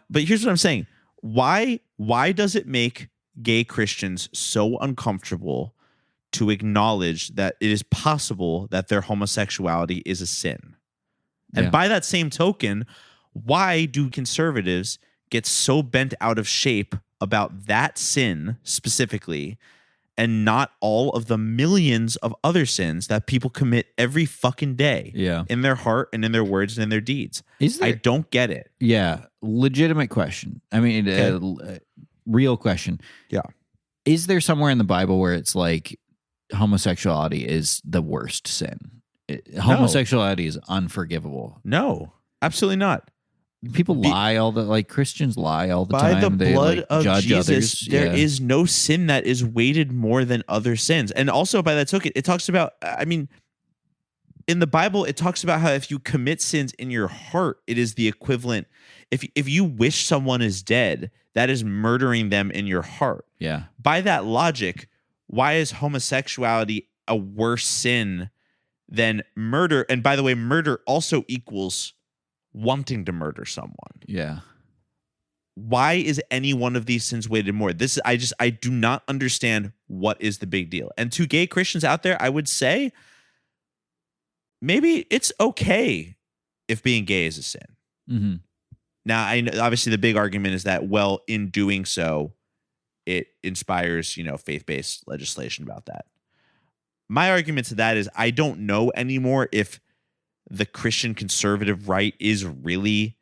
But here's what I'm saying. Why does it make gay Christians so uncomfortable to acknowledge that it is possible that their homosexuality is a sin? And by that same token, why do conservatives get so bent out of shape about that sin specifically and not all of the millions of other sins that people commit every fucking day in their heart and in their words and in their deeds? I don't get it. Yeah. Legitimate question. I mean, real question. Yeah. Is there somewhere in the Bible where it's like homosexuality is the worst sin? Homosexuality is unforgivable. No, absolutely not. People lie Christians lie all the time. By the blood of judge Jesus, others. there is no sin that is weighted more than other sins. And also by that token, it talks about, I mean, in the Bible, it talks about how if you commit sins in your heart, it is the equivalent. If you wish someone is dead, that is murdering them in your heart. Yeah. By that logic, why is homosexuality a worse sin than murder? And by the way, murder also equals wanting to murder someone. Yeah. Why is any one of these sins weighted more? I do not understand what is the big deal. And to gay Christians out there, I would say maybe it's okay if being gay is a sin. Mm-hmm. Now, I know, obviously the big argument is that, well, in doing so, it inspires, faith-based legislation about that. My argument to that is I don't know anymore if the Christian conservative right is really,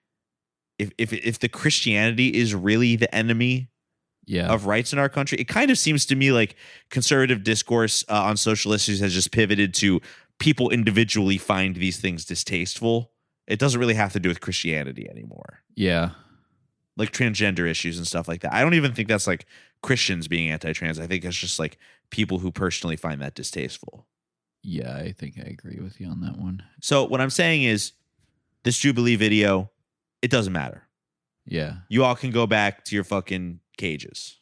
if the Christianity is really the enemy of rights in our country. It kind of seems to me like conservative discourse on social issues has just pivoted to people individually find these things distasteful. It doesn't really have to do with Christianity anymore. Yeah. Like transgender issues and stuff like that. I don't even think that's like Christians being anti-trans. I think it's just like people who personally find that distasteful. Yeah, I think I agree with you on that one. So what I'm saying is this Jubilee video, it doesn't matter. Yeah. You all can go back to your fucking cages.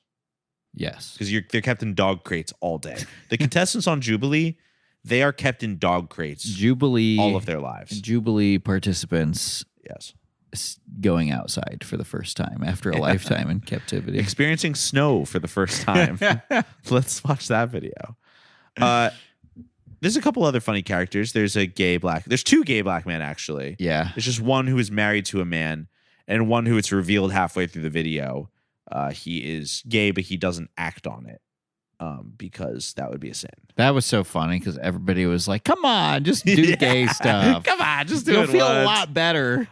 Yes. Because they're kept in dog crates all day. The contestants on Jubilee, they are kept in dog crates Jubilee all of their lives. Jubilee participants Yes. Going outside for the first time after a lifetime in captivity. Experiencing snow for the first time. Let's watch that video. There's a couple other funny characters. There's two gay black men, actually. Yeah. There's just one who is married to a man and one who it's revealed halfway through the video. He is gay, but he doesn't act on it because that would be a sin. That was so funny because everybody was like, come on, just do gay stuff. Come on, just do You'll it feel once. a lot better.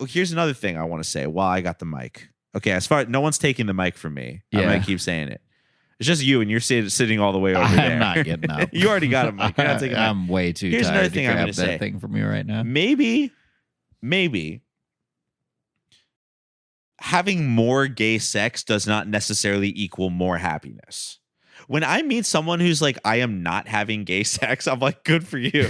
Here's another thing I want to say while I got the mic. Okay, as far as no one's taking the mic from me, I'm going to keep saying it. It's just you, and you're sitting all the way over there. I'm not getting up. You already got a mic. You're not taking I'm way too Here's tired another to thing I'm grab gonna that say. thing from you right now. Maybe having more gay sex does not necessarily equal more happiness. When I meet someone who's like, I am not having gay sex, I'm like, good for you.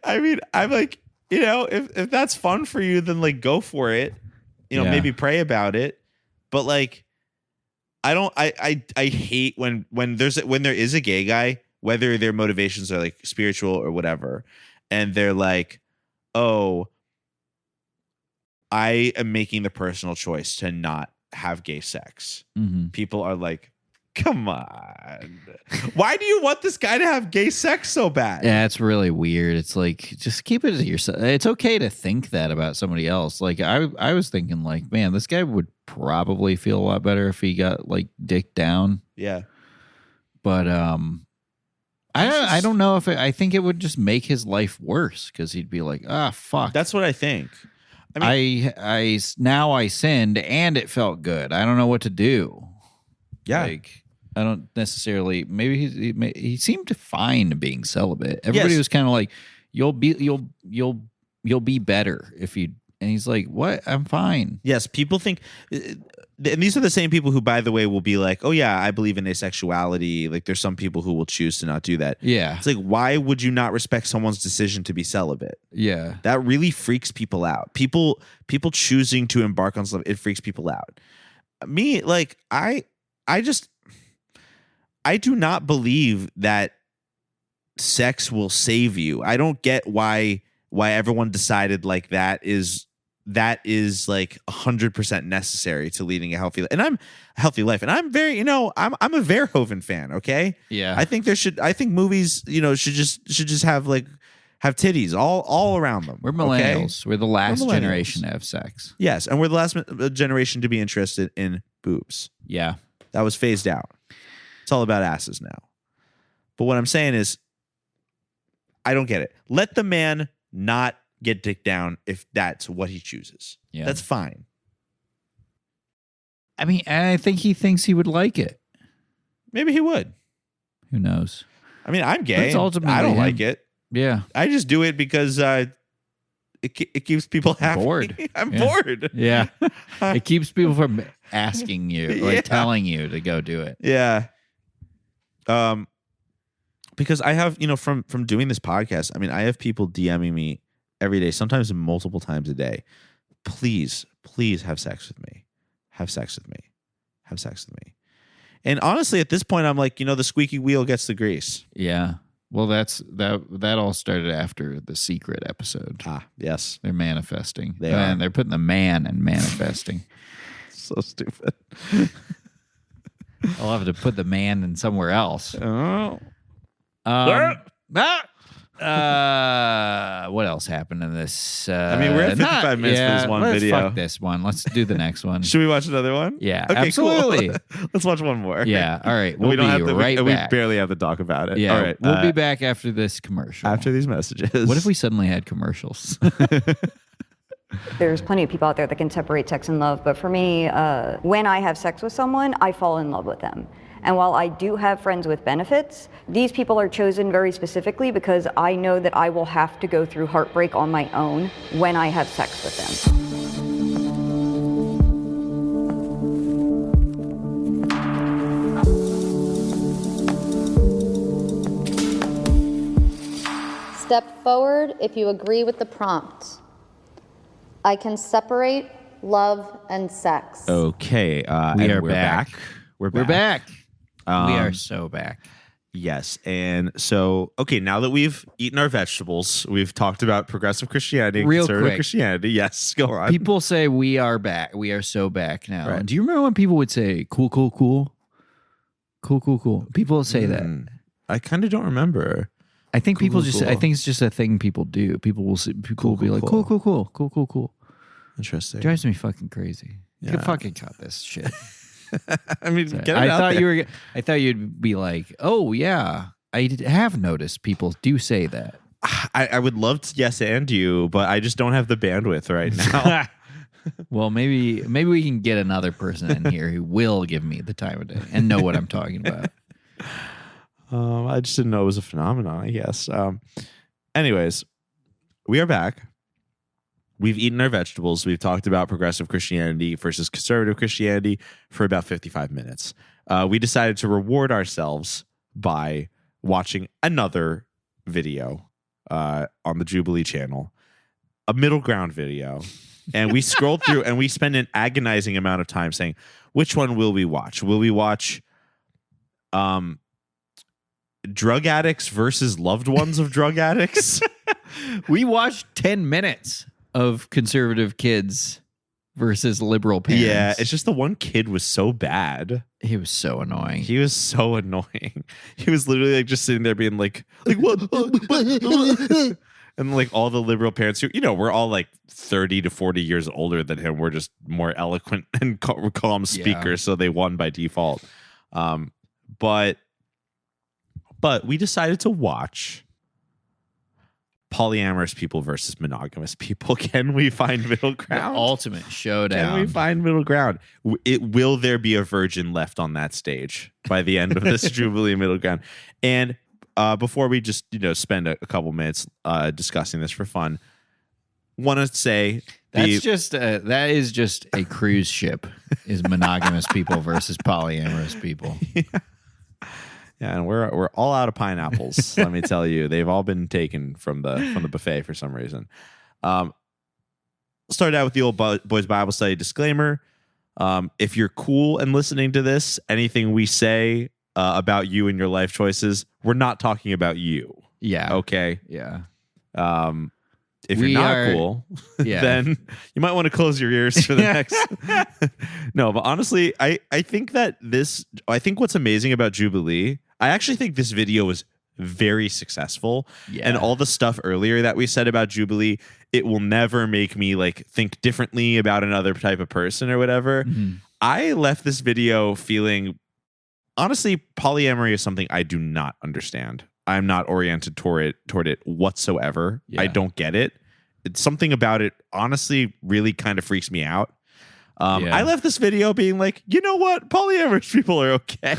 I'm like, if that's fun for you, then like go for it. Maybe pray about it. But like, I hate when there is a gay guy, whether their motivations are like spiritual or whatever, and they're like, oh, I am making the personal choice to not have gay sex. People are like, come on. Why do you want this guy to have gay sex so bad? Yeah, it's really weird. It's like, just keep it to yourself. It's okay to think that about somebody else. Like, I was thinking, like, man, this guy would probably feel a lot better if he got, like, dick down. Yeah. But I don't know if I think it would just make his life worse because he'd be like, fuck. That's what I think. I mean, I sinned and it felt good. I don't know what to do. Yeah. Like, I don't necessarily. Maybe he seemed fine being celibate. Everybody was kind of like, "You'll be better if you." And he's like, "What? I'm fine." Yes, people think, and these are the same people who, by the way, will be like, "Oh yeah, I believe in asexuality." Like, there's some people who will choose to not do that. Yeah, it's like, why would you not respect someone's decision to be celibate? Yeah, that really freaks people out. People choosing to embark on something, it freaks people out. Me, like, I do not believe that sex will save you. I don't get why everyone decided like that is like 100% necessary to leading a healthy life. And I'm a healthy life. And I'm very, I'm a Verhoeven fan. Okay. Yeah. I think movies, should just have titties all around them. We're millennials. Okay? We're the last generation to have sex. Yes. And we're the last generation to be interested in boobs. Yeah. That was phased out. It's all about asses now. But what I'm saying is, I don't get it. Let the man not get dick down if that's what he chooses. Yeah. That's fine. I mean, I think he thinks he would like it. Maybe he would. Who knows? I mean, I'm gay. I don't like it. Yeah. I just do it because it keeps people happy. Bored. I'm bored. Yeah. It keeps people from asking you, telling you to go do it. Yeah. Because I have, from doing this podcast, I mean, I have people DMing me every day, sometimes multiple times a day. Please have sex with me. Have sex with me. Have sex with me. And honestly, at this point, I'm like, the squeaky wheel gets the grease. Yeah. Well, that all started after the secret episode. Yes. They're manifesting. They're putting the man in manifesting. So stupid. I'll have to put the man in somewhere else. Oh. What else happened in this? I mean, we're at 55 minutes for this one video. Fuck this one. Let's do the next one. Should we watch another one? Yeah, okay, absolutely. Cool. Let's watch one more. Yeah, all right. We barely have to talk about it. Yeah, all right. We'll be back after this commercial. After these messages. What if we suddenly had commercials? There's plenty of people out there that can separate sex and love, but for me, when I have sex with someone, I fall in love with them. And while I do have friends with benefits, these people are chosen very specifically because I know that I will have to go through heartbreak on my own when I have sex with them. Step forward if you agree with the prompt. I can separate love and sex. Okay, we're back. We're back. We are so back. Yes. And so, okay, now that we've eaten our vegetables, we've talked about progressive Christianity, Real conservative quick. Christianity. Yes, go on. People say we are back. We are so back now. Right. Do you remember when people would say cool, cool, cool? Cool, cool, cool. People say that. I kind of don't remember. I think Cool, people cool, just cool. I think it's just a thing people do. People will be like, cool, cool, cool, cool, cool, cool. Interesting. Drives me fucking crazy. You Yeah. can fucking cut this shit. I mean, get it I out thought there. I thought you'd be like, oh yeah, have noticed people do say that. I would love to yes and you, but I just don't have the bandwidth right now. Well, maybe we can get another person in here who will give me the time of day and know what I'm talking about. I just didn't know it was a phenomenon, I guess. Anyways, we are back. We've eaten our vegetables. We've talked about progressive Christianity versus conservative Christianity for about 55 minutes. We decided to reward ourselves by watching another video on the Jubilee channel, a middle ground video. And we scrolled through and we spent an agonizing amount of time saying, which one will we watch? Will we watch drug addicts versus loved ones of drug addicts? We watched 10 minutes of conservative kids versus liberal parents. Yeah, it's just the one kid was so bad. He was so annoying. He was so annoying. He was literally like just sitting there being like what? And like all the liberal parents who, we're all like 30 to 40 years older than him. We're just more eloquent and calm speakers, so they won by default. But we decided to watch polyamorous people versus monogamous people. Can we find middle ground? The ultimate showdown. Can we find middle ground? Will there be a virgin left on that stage by the end of this Jubilee middle ground? And before we just spend a couple minutes discussing this for fun, want to say that is just a cruise ship is monogamous people versus polyamorous people. Yeah, and we're all out of pineapples. Let me tell you, they've all been taken from the buffet for some reason. Started out with the old boys Bible study disclaimer. If you're cool and listening to this, anything we say about you and your life choices, we're not talking about you. Yeah. Okay. Yeah. If you're not cool, then you might want to close your ears for the next. No, but honestly, I think what's amazing about Jubilee, I actually think this video was very successful. Yeah. And all the stuff earlier that we said about Jubilee, it will never make me like think differently about another type of person or whatever. Mm-hmm. I left this video feeling, honestly, polyamory is something I do not understand. I'm not oriented toward it whatsoever. Yeah. I don't get it. It's something about it, honestly, really kind of freaks me out. I left this video being like, you know what? Polyamorous people are okay.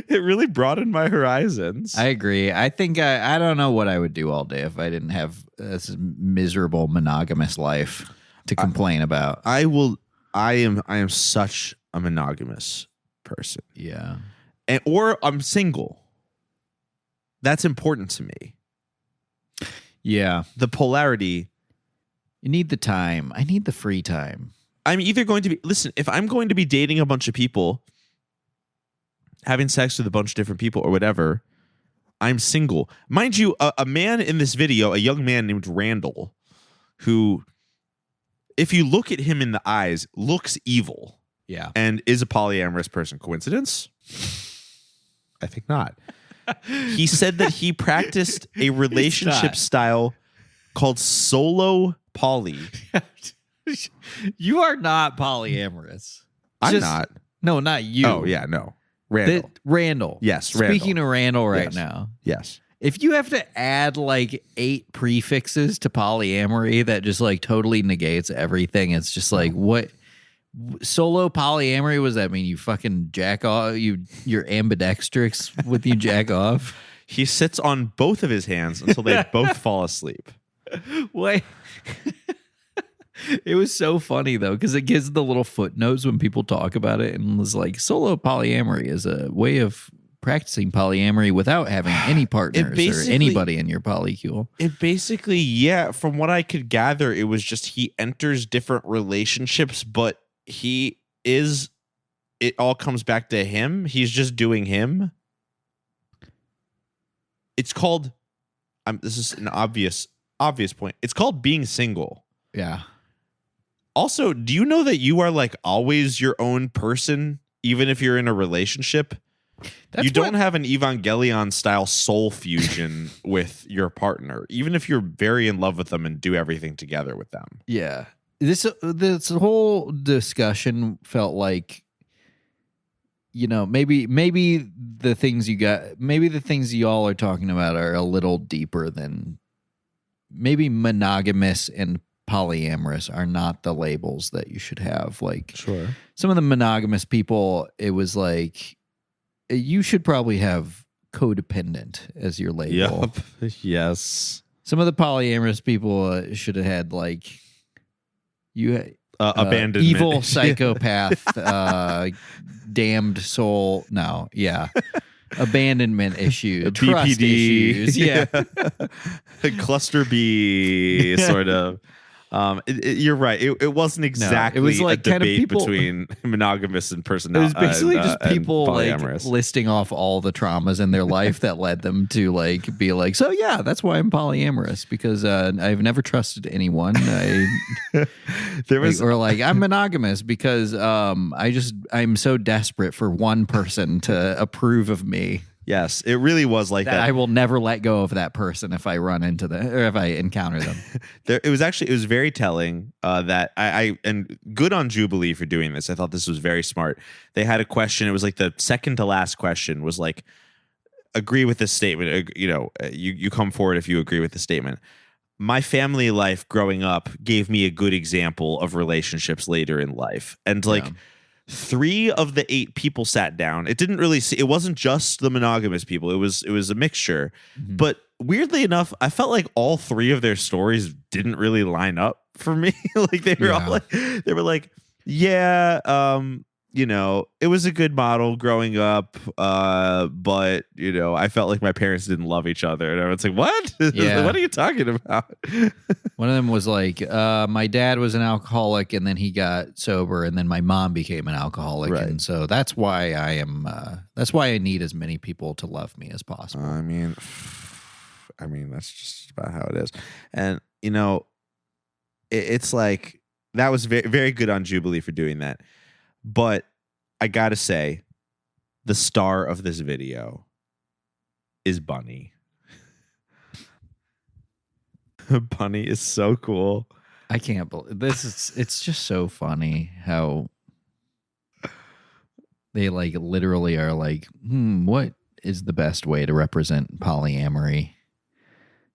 It really broadened my horizons. I agree. I think I don't know what I would do all day if I didn't have this miserable monogamous life to complain about. I am such a monogamous person. Yeah. Or I'm single. That's important to me. Yeah. The polarity. You need the time. I need the free time. I'm either going to be, listen, if I'm going to be dating a bunch of people, having sex with a bunch of different people or whatever, I'm single. Mind you, a man in this video, a young man named Randall, who, if you look at him in the eyes, looks evil. Yeah. And is a polyamorous person. Coincidence? I think not. He said that he practiced a relationship style called solo poly. You are not polyamorous. I'm not. No, not you. Oh, yeah, no. Randall. Randall. Yes, Speaking of Randall now. Yes. If you have to add like 8 prefixes to polyamory that just like totally negates everything, it's just like, what? Solo polyamory, what does that mean? You fucking jack off? You're ambidextrous with you jack off? He sits on both of his hands until they both fall asleep. Wait. It was so funny though, because it gives the little footnotes when people talk about it, and was like, solo polyamory is a way of practicing polyamory without having any partners or anybody in your polycule. It basically, from what I could gather, it was just he enters different relationships, but it all comes back to him. He's just doing him. It's called, this is an obvious point. It's called being single. Yeah. Also, do you know that you are like always your own person, even if you're in a relationship? You don't have an Evangelion style soul fusion with your partner, even if you're very in love with them and do everything together with them. Yeah. This whole discussion felt like, maybe the things the things y'all are talking about are a little deeper than maybe monogamous and polyamorous are not the labels that you should have. Like, sure, some of the monogamous people, it was like, you should probably have codependent as your label. Yep. Yes. Some of the polyamorous people should have had like abandonment, evil psychopath, damned soul. No, yeah, abandonment issues, trust BPD issues, yeah, cluster B sort of. You're right. It wasn't exactly it was like a kind of debate people between monogamists and It personality. was basically just people like polyamorous. listing off all the traumas in their life that led them to like be like, so yeah, that's why I'm polyamorous, because I've never trusted anyone. There was or like I'm monogamous because I'm so desperate for one person to approve of me yes, it really was like that that. I will never let go of that person if I run into them or if I encounter them. It was very telling that I and good on Jubilee for doing this. I thought this was very smart. They had a question. It was like the second to last question was like, agree with this statement. You come forward if you agree with the statement. My family life growing up gave me a good example of relationships later in life. And like 3 of the 8 people sat down. It didn't really it wasn't just the monogamous people. It was a mixture. Mm-hmm. But weirdly enough, I felt like all 3 of their stories didn't really line up for me. Like they were all like, it was a good model growing up, but I felt like my parents didn't love each other, and I was like, "What? Yeah. What are you talking about?" One of them was like, my dad was an alcoholic and then he got sober and then my mom became an alcoholic. Right. And so that's why that's why I need as many people to love me as possible. I mean, that's just about how it is. And, it's like, that was very, very good on Jubilee for doing that. But I got to say, the star of this video is Bunny. Bunny is so cool. I can't believe it's just so funny how they like literally are like, what is the best way to represent polyamory?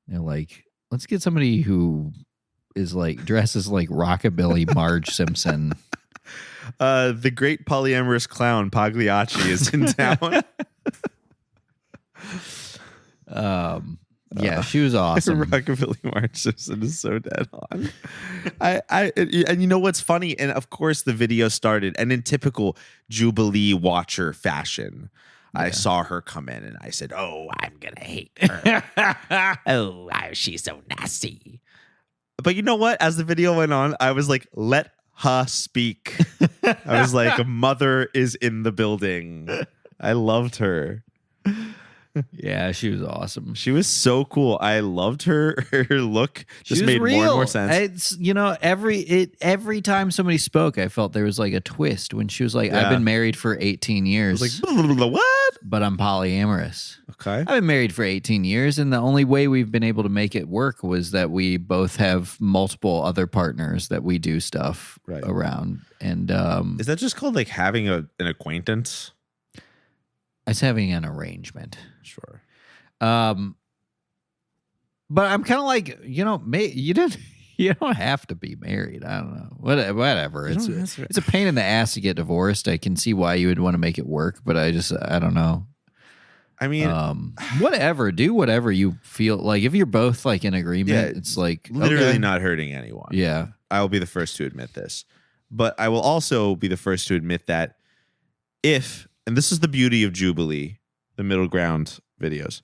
They're like, let's get somebody who is like dresses like rockabilly Marge Simpson. The great polyamorous clown Pagliacci is in town. Yeah, she was awesome. Rockabilly Marge Simpson is so dead on. And you know what's funny? And of course the video started, and in typical Jubilee watcher fashion, I saw her come in and I said, "Oh, I'm gonna hate her. Oh, she's so nasty." But you know what? As the video went on, I was like, let her speak. I was like, mother is in the building. I loved her. Yeah, she was awesome. She was so cool. I loved her. Her look just made real. more and more sense. It's every time somebody spoke, I felt there was like a twist when she was like, "I've been married for 18 years." I was like, blah, blah, blah, what? But I'm polyamorous. Okay. I've been married for 18 years, and the only way we've been able to make it work was that we both have multiple other partners that we do stuff around. And is that just called like having an acquaintance? It's having an arrangement. Sure. But I'm kind of like, you don't have to be married. I don't know. Whatever. It's a pain in the ass to get divorced. I can see why you would want to make it work, but I don't know. I mean, whatever. Do whatever you feel like. If you're both like in agreement, it's like literally not hurting anyone. Yeah. I will be the first to admit this, but I will also be the first to admit that and this is the beauty of Jubilee, the middle ground videos.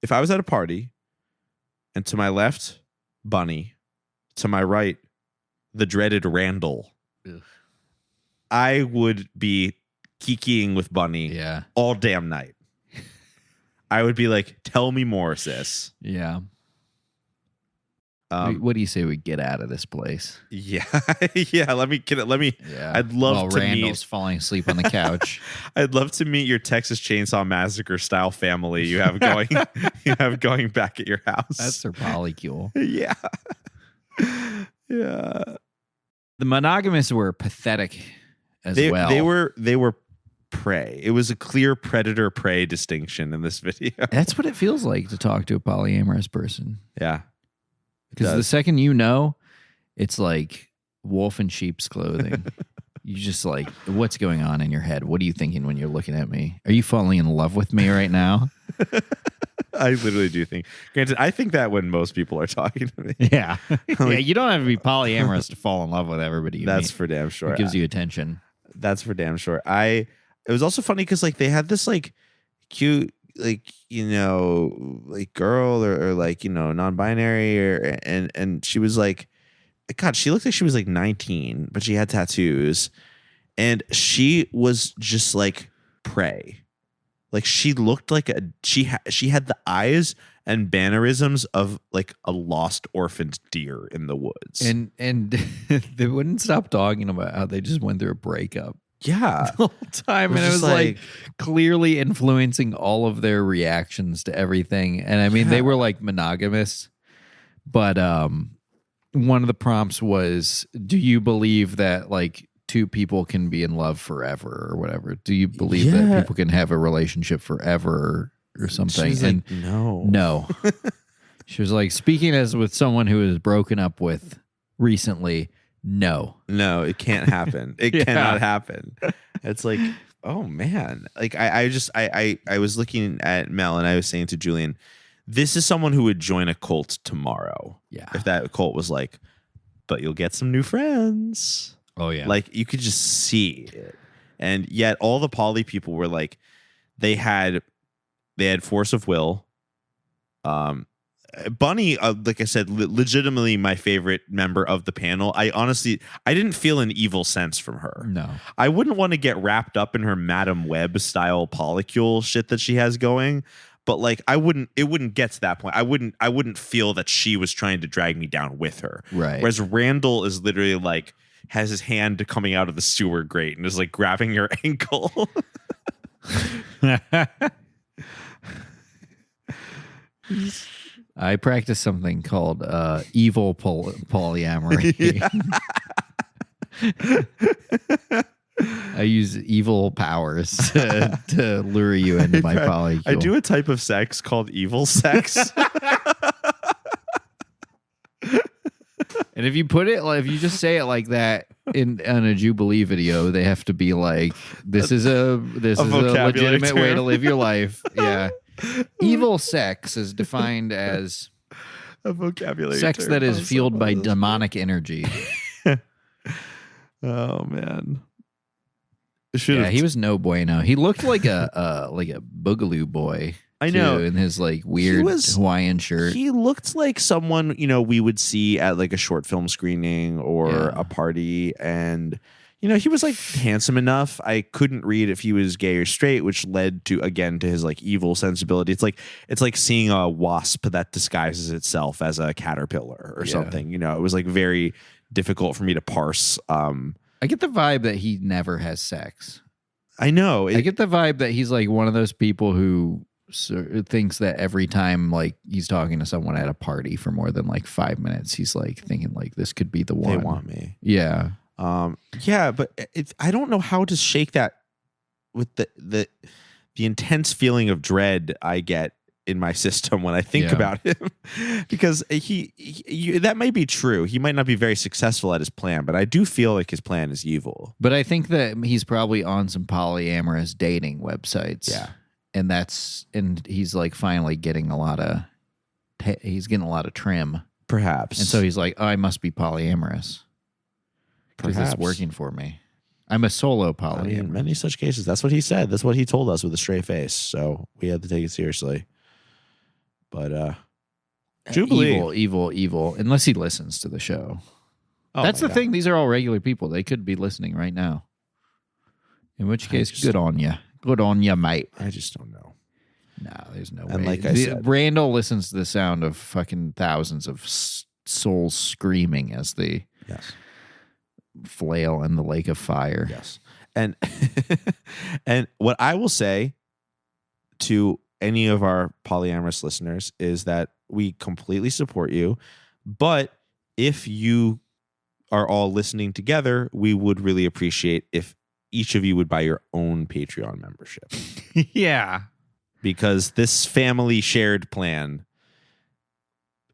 If I was at a party and to my left, Bunny, to my right, the dreaded Randall, I would be kikiing with Bunny all damn night. I would be like, tell me more, sis. Yeah. What do you say we get out of this place? Yeah. Let me. Yeah. I'd love to Randall's falling asleep on the couch. I'd love to meet your Texas Chainsaw Massacre style family you have going. You have going back at your house. That's their polycule. Yeah. Yeah. The monogamists were pathetic as well. They were prey. It was a clear predator prey distinction in this video. That's what it feels like to talk to a polyamorous person. Yeah. Because the second it's like wolf in sheep's clothing. You just like, what's going on in your head? What are you thinking when you're looking at me? Are you falling in love with me right now? I literally do think. Granted, I think that when most people are talking to me. Yeah. You don't have to be polyamorous to fall in love with everybody you meet. For damn sure. It gives you attention. That's for damn sure. It was also funny because like they had this like cute like like girl or like non-binary and she was like God, she looked like she was like 19, but she had tattoos, and she was just like prey. Like she looked like she had the eyes and mannerisms of like a lost orphaned deer in the woods. And they wouldn't stop talking about how they just went through a breakup. Yeah, The whole time, and it was like clearly influencing all of their reactions to everything. And I mean, they were like monogamists, but one of the prompts was, do you believe that like two people can be in love forever or whatever? Do you believe that people can have a relationship forever or something? She's and like, no. no. She was like, speaking as with someone who is broken up with recently, no, it can't happen. It cannot happen. It's like, oh man. Like I was looking at Mel and I was saying to Julian, this is someone who would join a cult tomorrow. Yeah. If that cult was like, but you'll get some new friends. Oh yeah. Like you could just see it. And yet all the poly people were like, they had force of will. Bunny, like I said, legitimately my favorite member of the panel. I didn't feel an evil sense from her. No. I wouldn't want to get wrapped up in her Madam Web style polycule shit that she has going. But like it wouldn't get to that point. I wouldn't feel that she was trying to drag me down with her. Right. Whereas Randall is literally like has his hand coming out of the sewer grate and is like grabbing your ankle. I practice something called evil polyamory. I use evil powers to lure you into my polycule. I do a type of sex called evil sex. And if you put it, like, if you just say it like that in a Jubilee video, they have to be like, "This is a legitimate way to live your life." Yeah, evil sex is defined as a vocabulary sex term. that is fueled by demonic energy. Oh man. Yeah, he was no bueno. He looked like a boogaloo boy. I know, in his like weird Hawaiian shirt. He looked like someone we would see at like a short film screening or a party, and he was like handsome enough. I couldn't read if he was gay or straight, which led to his like evil sensibility. It's like seeing a wasp that disguises itself as a caterpillar or something. It was like very difficult for me to parse. I get the vibe that he never has sex. I know. I get the vibe that he's like one of those people who thinks that every time like he's talking to someone at a party for more than like 5 minutes, he's like thinking like this could be the one. They want me. Yeah. Yeah, but I don't know how to shake that with the intense feeling of dread I get in my system when I think about him, because he that may be true. He might not be very successful at his plan, but I do feel like his plan is evil. But I think that he's probably on some polyamorous dating websites. Yeah. And he's like finally getting a lot of trim. Perhaps. And so he's like, oh, I must be polyamorous. Because it's working for me. I'm a solo polyamorous. I mean, in many such cases, that's what he said. That's what he told us with a straight face. So we had to take it seriously. But Jubilee. Evil. Unless he listens to the show. Oh, that's the thing. These are all regular people. They could be listening right now. In which case, good on you. Good on you, mate. I just don't know. No, there's no and way. Like I said, Randall listens to the sound of fucking thousands of souls screaming as they flail in the lake of fire. Yes. And and what I will say to any of our polyamorous listeners is that we completely support you, but if you are all listening together, we would really appreciate if each of you would buy your own Patreon membership. Yeah. Because this family shared plan,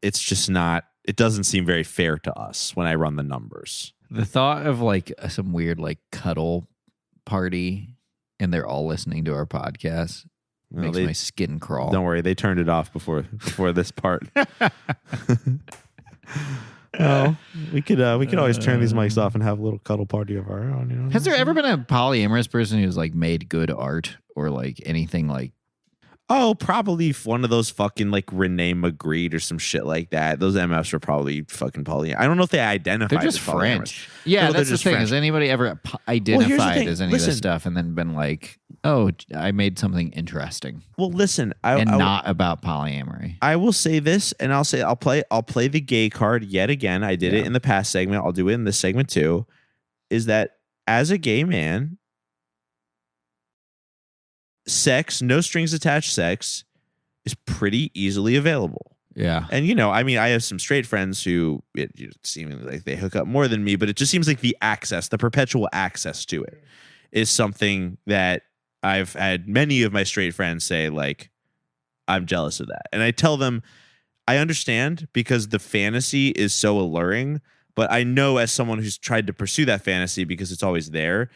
it's just not, it doesn't seem very fair to us when I run the numbers. The thought of like some weird like cuddle party and they're all listening to our podcast makes my skin crawl. Don't worry, they turned it off before this part. Well, we could always turn these mics off and have a little cuddle party of our own. Has there ever been a polyamorous person who's like made good art or like anything like? Oh, probably one of those fucking like Renee Magritte or some shit like that. Those MFs are probably fucking poly. I don't know if they identify. They're just as polyamorous. French. Yeah, No, that's the just thing. French. Has anybody ever thing. identified as any of Listen. this stuff and then been like, "Oh, I made something interesting," Well, listen, not about polyamory? I will say this, and I'll play the gay card yet again. I did it in the past segment. I'll do it in this segment too. Is that as a gay man, sex, no strings attached sex, is pretty easily available. Yeah. And, you know, I mean, I have some straight friends who seemingly like they hook up more than me, but it just seems like the perpetual access to it is something that I've had many of my straight friends say, like, I'm jealous of that. And I tell them, I understand because the fantasy is so alluring, but I know as someone who's tried to pursue that fantasy because it's always there,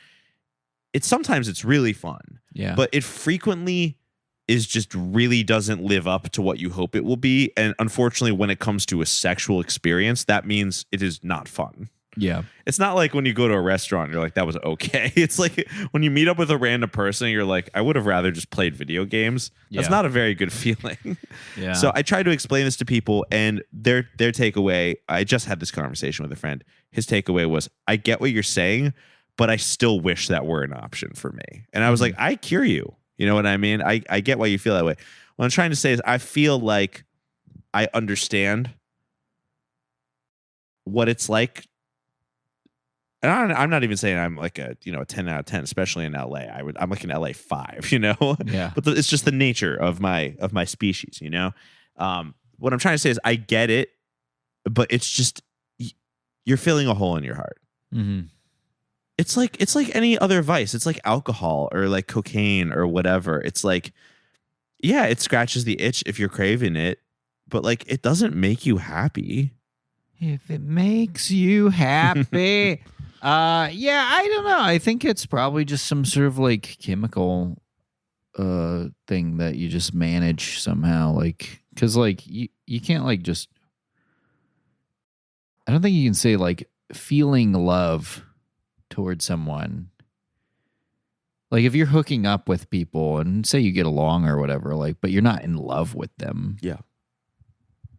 sometimes it's really fun. Yeah. But it frequently is just really doesn't live up to what you hope it will be. And unfortunately, when it comes to a sexual experience, that means it is not fun. Yeah. It's not like when you go to a restaurant, you're like, that was okay. It's like when you meet up with a random person, you're like, I would have rather just played video games. That's not a very good feeling. Yeah. So I try to explain this to people, and their takeaway, I just had this conversation with a friend. His takeaway was, I get what you're saying, but I still wish that were an option for me. And I was like, I hear you. You know what I mean? I get why you feel that way. What I'm trying to say is I feel like I understand what it's like. And I'm not even saying I'm like a 10 out of 10, especially in LA. I'm like an LA 5, you know? Yeah. But it's just the nature of my species, you know? What I'm trying to say is I get it, but it's just you're feeling a hole in your heart. Mm-hmm. It's like any other vice. It's like alcohol or like cocaine or whatever. It's like, yeah, it scratches the itch if you're craving it, but like it doesn't make you happy. If it makes you happy. Yeah, I don't know. I think it's probably just some sort of like chemical thing that you just manage somehow. Like, because like you can't like just, I don't think you can say like feeling love towards someone. Like if you're hooking up with people and say you get along or whatever, like, but you're not in love with them. Yeah.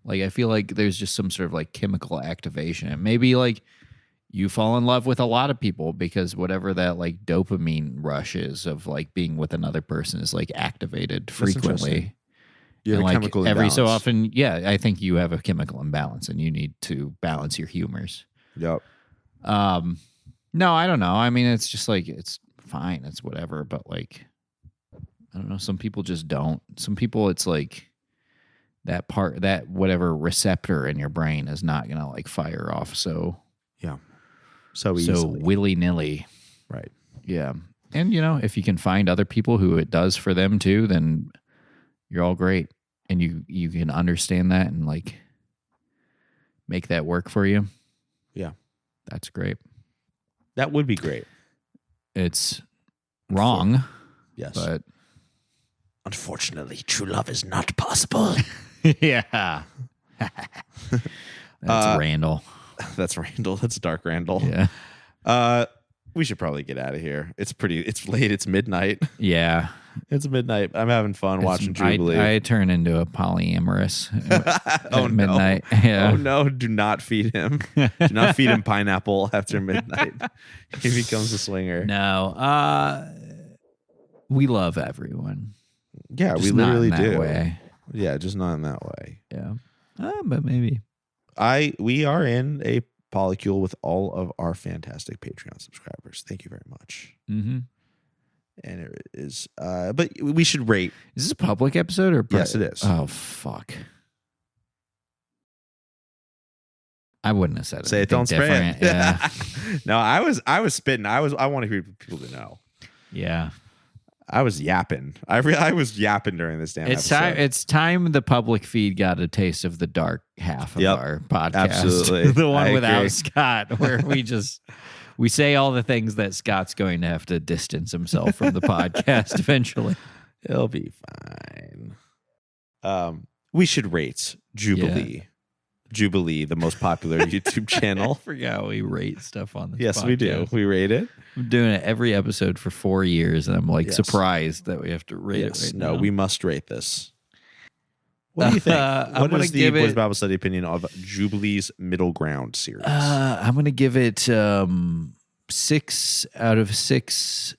Like I feel like there's just some sort of like chemical activation. And maybe like you fall in love with a lot of people because whatever that like dopamine rush is of like being with another person is like activated frequently. You have and a like chemical every so imbalance. often, yeah, I think you have a chemical imbalance and you need to balance your humors. Yep. No, I don't know. I mean, it's just like, it's fine. It's whatever. But like, I don't know. Some people just don't. Some people, it's like that whatever receptor in your brain is not going to like fire off. So willy nilly. Right. Yeah. And if you can find other people who it does for them too, then you're all great. And you can understand that and like make that work for you. Yeah. That's great. That would be great. It's wrong. Yes. But unfortunately, true love is not possible. yeah. That's Randall. That's Randall. That's Dark Randall. Yeah. We should probably get out of here. It's late. It's midnight. Yeah. It's midnight. I'm having fun watching Jubilee. I turn into a polyamorous at midnight. No. Yeah. Oh no, do not feed him. Do not feed him pineapple after midnight. He becomes a swinger. No. We love everyone. Yeah, Just we not literally in that do. way. Yeah, just not in that way. Yeah. But maybe. We are in a polycule with all of our fantastic Patreon subscribers. Thank you very much. Mm-hmm. And it is, but we should rate. Is this a public episode or? Yes, it is. Oh fuck! I wouldn't have said it. Say it, don't spray it. Yeah. No, I was spitting. I want people to know. Yeah. I was yapping. I was yapping during this damn episode. It's time the public feed got a taste of the dark half of our podcast. Absolutely. The one I without agree. Scott, where we say all the things that Scott's going to have to distance himself from the podcast eventually. It'll be fine. We should rate Jubilee. Jubilee, the most popular YouTube channel. I forgot we rate stuff on this Yes, podcast. we do. We rate it. I'm doing it every episode for 4 years, and I'm like surprised that we have to rate it right now. No, we must rate this. What do you think? What is the Boys Bible Study opinion of Jubilee's Middle Ground series? I'm going to give it 6 out of 6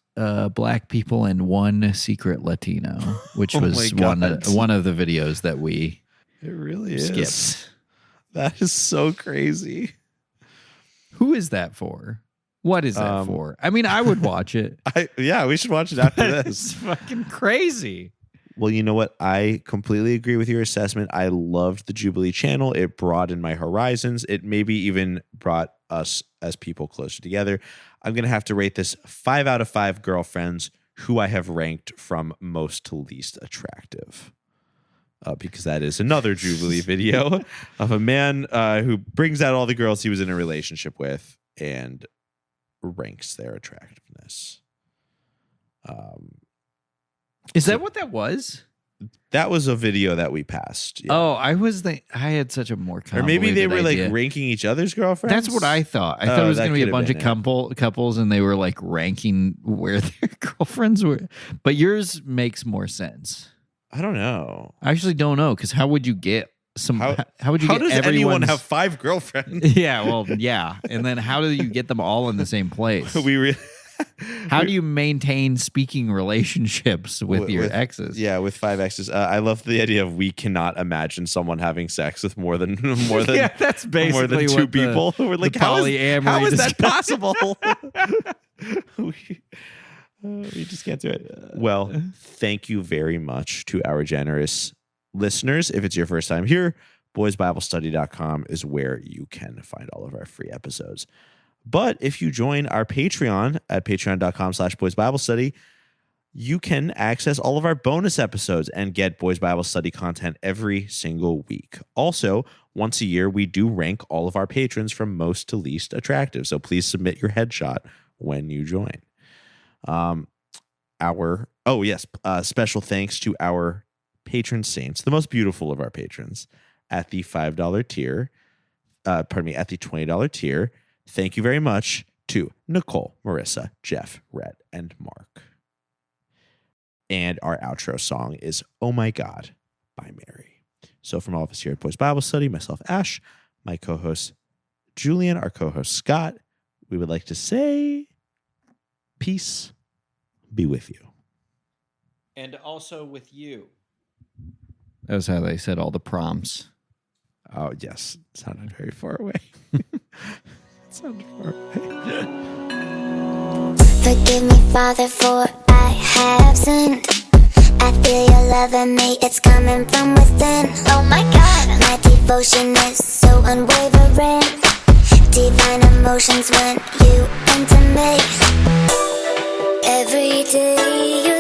black people and 1 secret Latino, which was one of the videos that we it really skipped. Is. That is so crazy. Who is that for? What is that for? I mean, I would watch it. We should watch it after this. It's fucking crazy. Well, you know what? I completely agree with your assessment. I loved the Jubilee channel. It broadened my horizons. It maybe even brought us as people closer together. I'm going to have to rate this 5 out of 5 girlfriends who I have ranked from most to least attractive. Because that is another Jubilee video of a man who brings out all the girls he was in a relationship with and ranks their attractiveness. Is that what that was? That was a video that we passed. Yeah. Oh, I had such a more or maybe they were idea. like ranking each other's girlfriends. That's what I thought. I thought it was going to be a bunch of it. couples, and they were like ranking where their girlfriends were. But yours makes more sense. I don't know. I actually don't know, because how would you get some? How would you? How get does anyone everyone's- have 5 girlfriends? Yeah, well, yeah, and then how do you get them all in the same place? How do you maintain speaking relationships with your exes? Yeah, with 5 exes. I love the idea of we cannot imagine someone having sex with more than yeah, that's basically more than 2 what people. We're like, how is that possible? We just can't do it. Well, thank you very much to our generous listeners. If it's your first time here, boysbiblestudy.com is where you can find all of our free episodes. But if you join our Patreon at patreon.com/boysbiblestudy, you can access all of our bonus episodes and get Boys Bible Study content every single week. Also, once a year, we do rank all of our patrons from most to least attractive. So please submit your headshot when you join. Special thanks to our patron saints, the most beautiful of our patrons, at the $5 tier. At the $20 tier. Thank you very much to Nicole, Marissa, Jeff, Rhett, and Mark. And our outro song is "Oh My God" by Mary. So from all of us here at Boys Bible Study, myself, Ash, my co-host, Julian, our co-host, Scott, we would like to say peace be with you. And also with you. That was how they said all the prompts. Oh, yes. It sounded very far away. Forgive me, Father, for I have sinned. I feel your love in me, it's coming from within. Oh my God, my devotion is so unwavering. Divine emotions when you enter me. Every day you